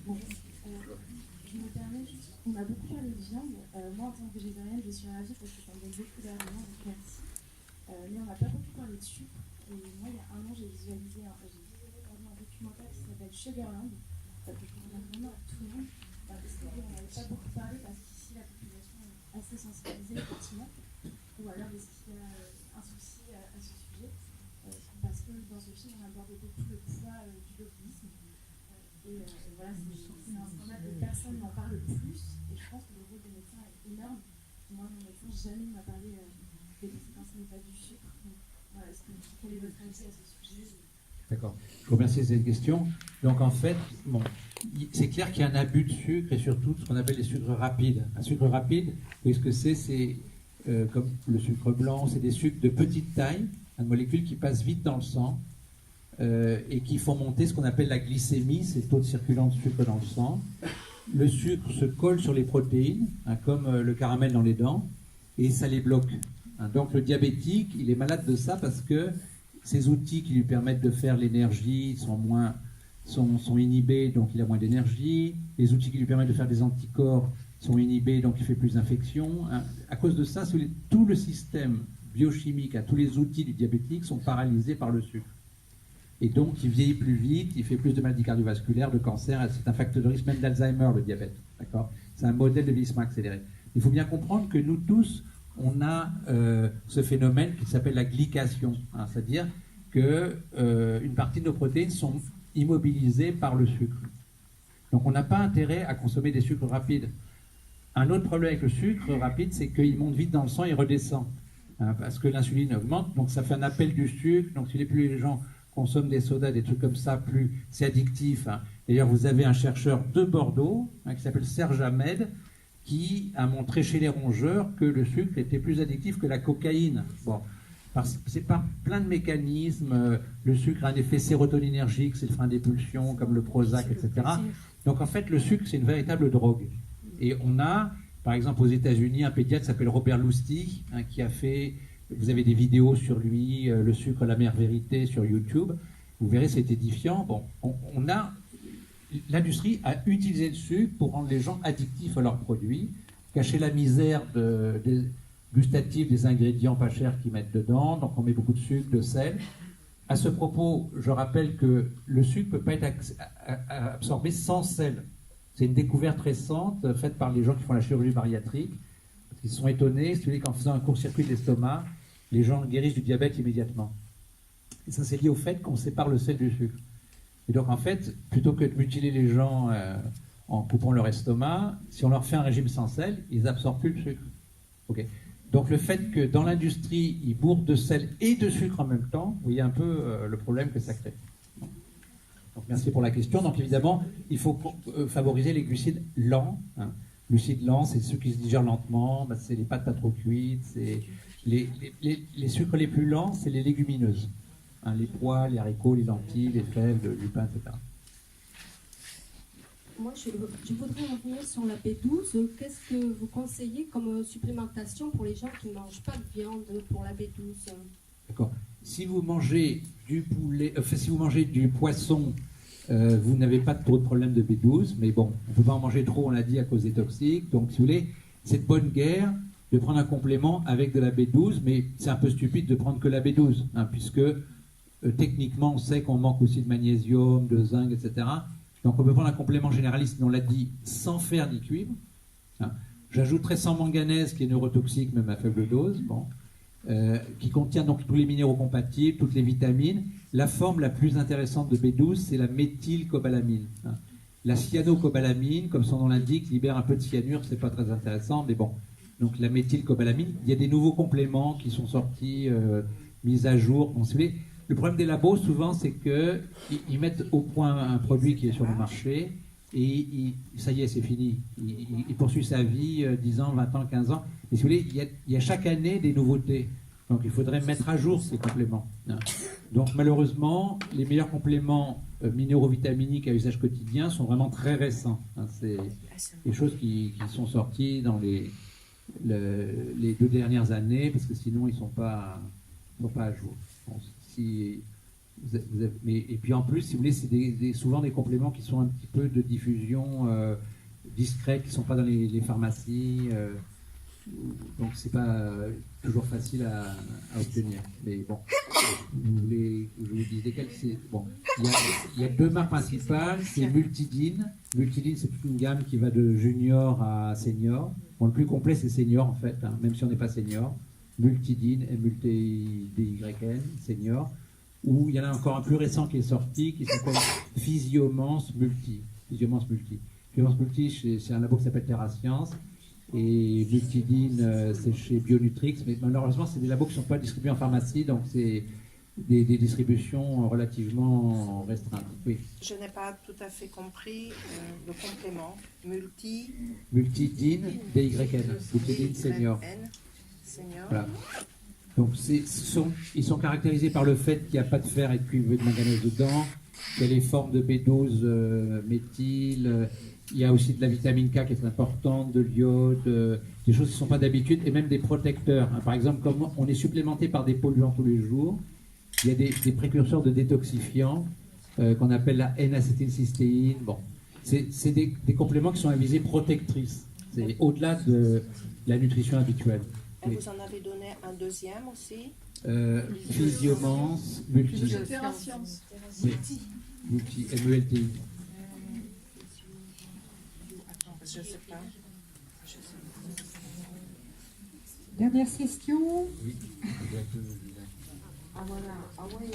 Je me permets juste, on a beaucoup parlé de viande. Moi, en tant que végétarienne, je suis ravie parce que ça me donne beaucoup d'arguments, donc merci. Mais on n'a pas beaucoup parlé de sucre. Et moi, il y a un an, j'ai visualisé un documentaire qui s'appelle Sugarland, que je recommande vraiment à tout le monde. Parce qu'on n'avait pas beaucoup parlé, parce qu'ici, la population est assez sensibilisée, effectivement. Ou alors, est-ce qu'il y a un souci à ce sujet? Parce que dans ce film, on abordait beaucoup le poids du lobbyisme. Et voilà, c'est un scandale que personne n'en parle plus. Et je pense que le rôle des médecins est énorme. Moi, mon médecin, jamais ne m'a parlé que ce n'est pas du sucre. Donc, voilà, quel est votre avis à ce sujet? D'accord. Je vous remercie de cette question. Donc en fait, bon, c'est clair qu'il y a un abus de sucre et surtout ce qu'on appelle les sucres rapides. Un sucre rapide, vous voyez ce que c'est comme le sucre blanc, c'est des sucres de petite taille, de molécules qui passent vite dans le sang et qui font monter ce qu'on appelle la glycémie, c'est le taux de circulant de sucre dans le sang. Le sucre se colle sur les protéines, comme le caramel dans les dents, et ça les bloque. Donc le diabétique, il est malade de ça parce que ces outils qui lui permettent de faire l'énergie sont inhibés, donc il a moins d'énergie. Les outils qui lui permettent de faire des anticorps sont inhibés, donc il fait plus d'infections. À cause de ça, tout le système biochimique, tous les outils du diabétique sont paralysés par le sucre. Et donc il vieillit plus vite, il fait plus de maladies cardiovasculaires, de cancer, c'est un facteur de risque même d'Alzheimer, le diabète. D'accord ? C'est un modèle de vieillissement accéléré. Il faut bien comprendre que nous tous, on a ce phénomène qui s'appelle la glycation, c'est-à-dire qu'une partie de nos protéines sont immobilisées par le sucre. Donc on n'a pas intérêt à consommer des sucres rapides. Un autre problème avec le sucre rapide, c'est qu'il monte vite dans le sang et redescend, parce que l'insuline augmente, donc ça fait un appel du sucre. Donc si plus les gens consomment des sodas, des trucs comme ça, plus c'est addictif. D'ailleurs, vous avez un chercheur de Bordeaux qui s'appelle Serge Ahmed, qui a montré chez les rongeurs que le sucre était plus addictif que la cocaïne. Bon, c'est par plein de mécanismes. Le sucre a un effet sérotoninergique, c'est le frein des pulsions, comme le Prozac, etc. Donc en fait, le sucre, c'est une véritable drogue. Et on a, par exemple, aux États-Unis, un pédiatre qui s'appelle Robert Lustig, qui a fait, vous avez des vidéos sur lui, le sucre, la mère vérité, sur YouTube. Vous verrez, c'est édifiant. Bon, l'industrie a utilisé le sucre pour rendre les gens addictifs à leurs produits, cacher la misère gustative des ingrédients pas chers qu'ils mettent dedans. Donc on met beaucoup de sucre, de sel. À ce propos, je rappelle que le sucre ne peut pas être absorbé sans sel. C'est une découverte récente faite par les gens qui font la chirurgie bariatrique. Ils se sont étonnés, c'est qu'en faisant un court-circuit de l'estomac, les gens guérissent du diabète immédiatement. Et ça, c'est lié au fait qu'on sépare le sel du sucre. Et donc, en fait, plutôt que de mutiler les gens en coupant leur estomac, si on leur fait un régime sans sel, ils n'absorbent plus le sucre. Okay. Donc, le fait que dans l'industrie, ils bourrent de sel et de sucre en même temps, vous voyez un peu le problème que ça crée. Donc, merci pour la question. Donc, évidemment, il faut favoriser les glucides lents. Glucides lents, c'est ceux qui se digèrent lentement, c'est les pâtes pas trop cuites, c'est les sucres les plus lents, c'est les légumineuses. Les pois, les haricots, les lentilles, les fèves, le lupin, etc. Moi, je voudrais revenir sur la B12. Qu'est-ce que vous conseillez comme supplémentation pour les gens qui ne mangent pas de viande pour la B12 ? D'accord. Si vous mangez du poulet, si vous mangez du poisson, vous n'avez pas trop de problème de B12, mais bon, on ne peut pas en manger trop, on l'a dit, à cause des toxiques. Donc, si vous voulez, c'est de bonne guerre de prendre un complément avec de la B12, mais c'est un peu stupide de prendre que la B12, puisque techniquement, on sait qu'on manque aussi de magnésium, de zinc, etc. Donc, on peut prendre un complément généraliste, mais on l'a dit, sans fer ni cuivre. J'ajouterai sans manganèse, qui est neurotoxique, même à faible dose, qui contient donc tous les minéraux compatibles, toutes les vitamines. La forme la plus intéressante de B12, c'est la méthylcobalamine. La cyanocobalamine, comme son nom l'indique, libère un peu de cyanure, c'est pas très intéressant, mais bon. Donc la méthylcobalamine, il y a des nouveaux compléments qui sont sortis, mis à jour. Bon, si vous voulez, le problème des labos, souvent, c'est qu'ils mettent au point un produit qui est sur le marché et ça y est, c'est fini. Il poursuit sa vie 10 ans, 20 ans, 15 ans. Et si vous voulez, il y a chaque année des nouveautés. Donc il faudrait mettre à jour ces compléments. Donc malheureusement, les meilleurs compléments minéraux-vitaminiques à usage quotidien sont vraiment très récents. C'est des choses qui sont sorties dans les 2 dernières années, parce que sinon ils ne sont pas à jour. Bon, et puis en plus, si vous voulez, c'est souvent des compléments qui sont un petit peu de diffusion discrète, qui ne sont pas dans les pharmacies. Donc c'est pas toujours facile à obtenir. Mais bon, je vous dis lesquels c'est. Bon, il y a 2 marques principales, c'est Multidine. Multidine, c'est toute une gamme qui va de junior à senior. Bon, le plus complet, c'est senior en fait, même si on n'est pas senior. Multidine, MULTIDYN, senior. Ou il y en a encore un plus récent qui est sorti, qui s'appelle Physiomance Multi. Physiomance Multi, c'est un labo qui s'appelle TerraScience. Et Multidine, c'est chez Bionutrix, mais malheureusement, c'est des labos qui ne sont pas distribués en pharmacie, donc c'est des distributions relativement restreintes. Oui. Je n'ai pas tout à fait compris le complément. Multidine, DYN, Multidine Senior. Senior. Voilà. Donc ils sont caractérisés par le fait qu'il n'y a pas de fer et de cuivre et de manganèse dedans, qu'il y a les formes de B12 méthyle, il y a aussi de la vitamine K qui est très importante, de l'iode, des choses qui ne sont pas d'habitude, et même des protecteurs. Par exemple, comme on est supplémenté par des polluants tous les jours, il y a des précurseurs de détoxifiants qu'on appelle la N-acétylcystéine. Bon, c'est des compléments qui sont à visée protectrice. C'est au-delà de la nutrition habituelle. Et vous en avez donné un deuxième aussi Physiomance, multi. Terrascience. Multi, MELTI. Je ne sais pas. Dernière question. Oui. Ah voilà, ah ouais.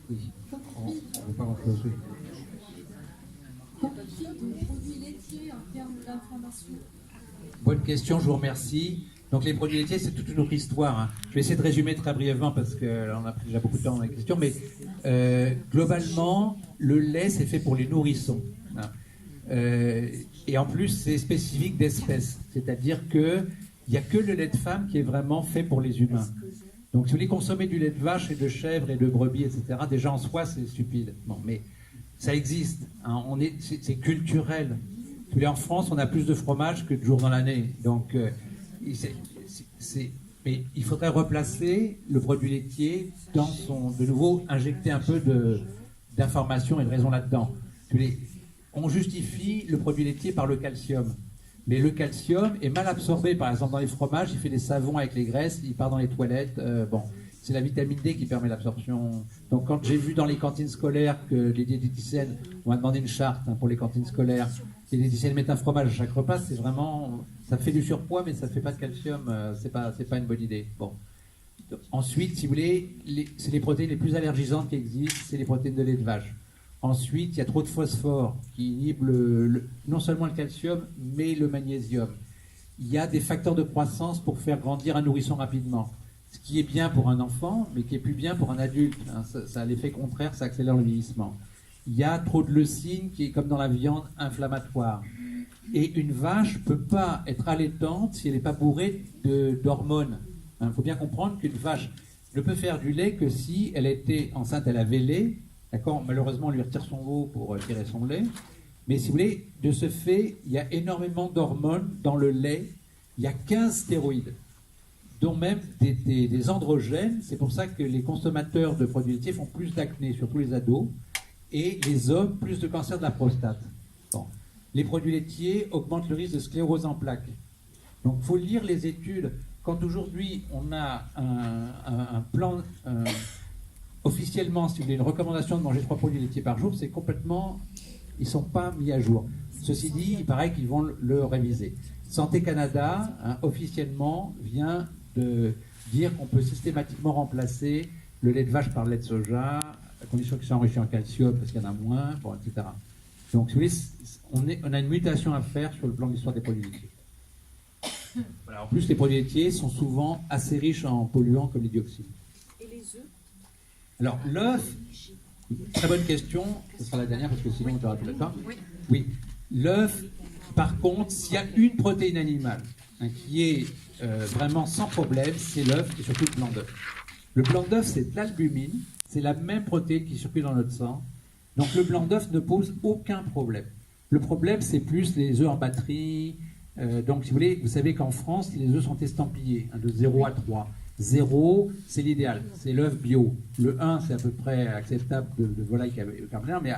Oui. On ne veut pas grand-chose, oui. Produits laitiers en termes d'information. Bonne question, je vous remercie. Donc les produits laitiers, c'est toute une autre histoire. Hein. Je vais essayer de résumer très brièvement parce qu'on a pris déjà beaucoup de temps dans les questions. Mais globalement, le lait, c'est fait pour les nourrissons. Hein. Et en plus, c'est spécifique d'espèces. C'est-à-dire qu'il n'y a que le lait de femme qui est vraiment fait pour les humains. Donc si vous voulez consommer du lait de vache et de chèvre et de brebis, etc., déjà en soi, c'est stupide. Bon, mais ça existe. Hein. C'est culturel. En France, on a plus de fromage que de jours dans l'année. Donc, mais il faudrait replacer le produit laitier dans de nouveau, injecter un peu d'information et de raison là-dedans. On justifie le produit laitier par le calcium. Mais le calcium est mal absorbé. Par exemple, dans les fromages, il fait des savons avec les graisses, il part dans les toilettes. Bon, c'est la vitamine D qui permet l'absorption. Donc, quand j'ai vu dans les cantines scolaires que les diététiciennes, on m'a demandé une charte pour les cantines scolaires, les diététiciennes mettent un fromage à chaque repas, c'est vraiment, ça fait du surpoids, mais ça ne fait pas de calcium. C'est pas une bonne idée. Bon. Ensuite, si vous voulez, c'est les protéines les plus allergisantes qui existent, c'est les protéines de lait de vache. Ensuite, il y a trop de phosphore qui inhibe non seulement le calcium, mais le magnésium. Il y a des facteurs de croissance pour faire grandir un nourrisson rapidement. Ce qui est bien pour un enfant, mais qui est plus bien pour un adulte. Hein. Ça a l'effet contraire, ça accélère le vieillissement. Il y a trop de leucine qui est, comme dans la viande, inflammatoire. Et une vache ne peut pas être allaitante si elle n'est pas bourrée d'hormones. Il faut bien comprendre qu'une vache ne peut faire du lait que si elle était enceinte, elle avait lait. D'accord ? Malheureusement, on lui retire son veau pour tirer son lait. Mais si vous voulez, de ce fait, il y a énormément d'hormones dans le lait. Il y a 15 stéroïdes, dont même des androgènes. C'est pour ça que les consommateurs de produits laitiers font plus d'acné, surtout les ados, et les hommes, plus de cancer de la prostate. Bon. Les produits laitiers augmentent le risque de sclérose en plaques. Donc, il faut lire les études. Quand aujourd'hui, on a un plan... officiellement, si vous voulez, une recommandation de manger 3 produits laitiers par jour, c'est complètement... Ils ne sont pas mis à jour. Ceci dit, il paraît qu'ils vont le réviser. Santé Canada, officiellement, vient de dire qu'on peut systématiquement remplacer le lait de vache par le lait de soja, à condition qu'il soit enrichi en calcium, parce qu'il y en a moins, bon, etc. Donc, si vous voulez, on a une mutation à faire sur le plan de l'histoire des produits laitiers. Voilà. En plus, les produits laitiers sont souvent assez riches en polluants comme les dioxines. Et les œufs ? Alors, l'œuf, très bonne question, ce sera la dernière parce que sinon on aura tout le temps. Oui. L'œuf, par contre, s'il y a une protéine animale qui est vraiment sans problème, c'est l'œuf et surtout le blanc d'œuf. Le blanc d'œuf, c'est de l'albumine, c'est la même protéine qui circule dans notre sang. Donc le blanc d'œuf ne pose aucun problème. Le problème, c'est plus les œufs en batterie. Donc, si vous voulez, vous savez qu'en France, les œufs sont estampillés, de 0 à 3. 0, c'est l'idéal, c'est l'œuf bio. Le 1, c'est à peu près acceptable de volaille carbonaire, mais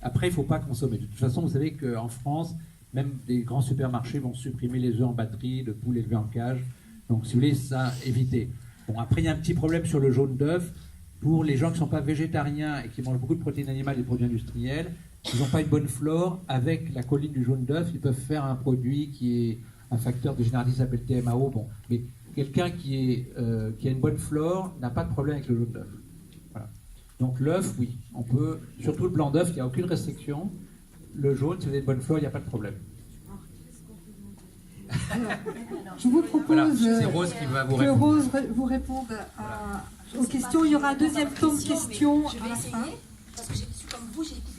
après, il ne faut pas consommer. De toute façon, vous savez qu'en France, même des grands supermarchés vont supprimer les œufs en batterie, de poules élevées en cage. Donc, si vous voulez, ça, évitez. Bon, après, il y a un petit problème sur le jaune d'œuf. Pour les gens qui ne sont pas végétariens et qui mangent beaucoup de protéines animales et de produits industriels, ils n'ont pas une bonne flore, avec la choline du jaune d'œuf, ils peuvent faire un produit qui est un facteur dégénératif qui s'appelle TMAO. Bon, mais quelqu'un qui a une bonne flore n'a pas de problème avec le jaune d'œuf. Voilà. Donc l'œuf, oui, on peut, surtout le blanc d'œuf, il n'y a aucune restriction. Le jaune, si vous avez de bonne fleur, il n'y a pas de problème. Je vous propose Voilà, c'est Rose qui va vous que répondre. Rose vous réponde aux questions. Il y aura un deuxième temps de questions Je vais à la essayer, fin. parce que j'ai su comme vous, j'ai écouté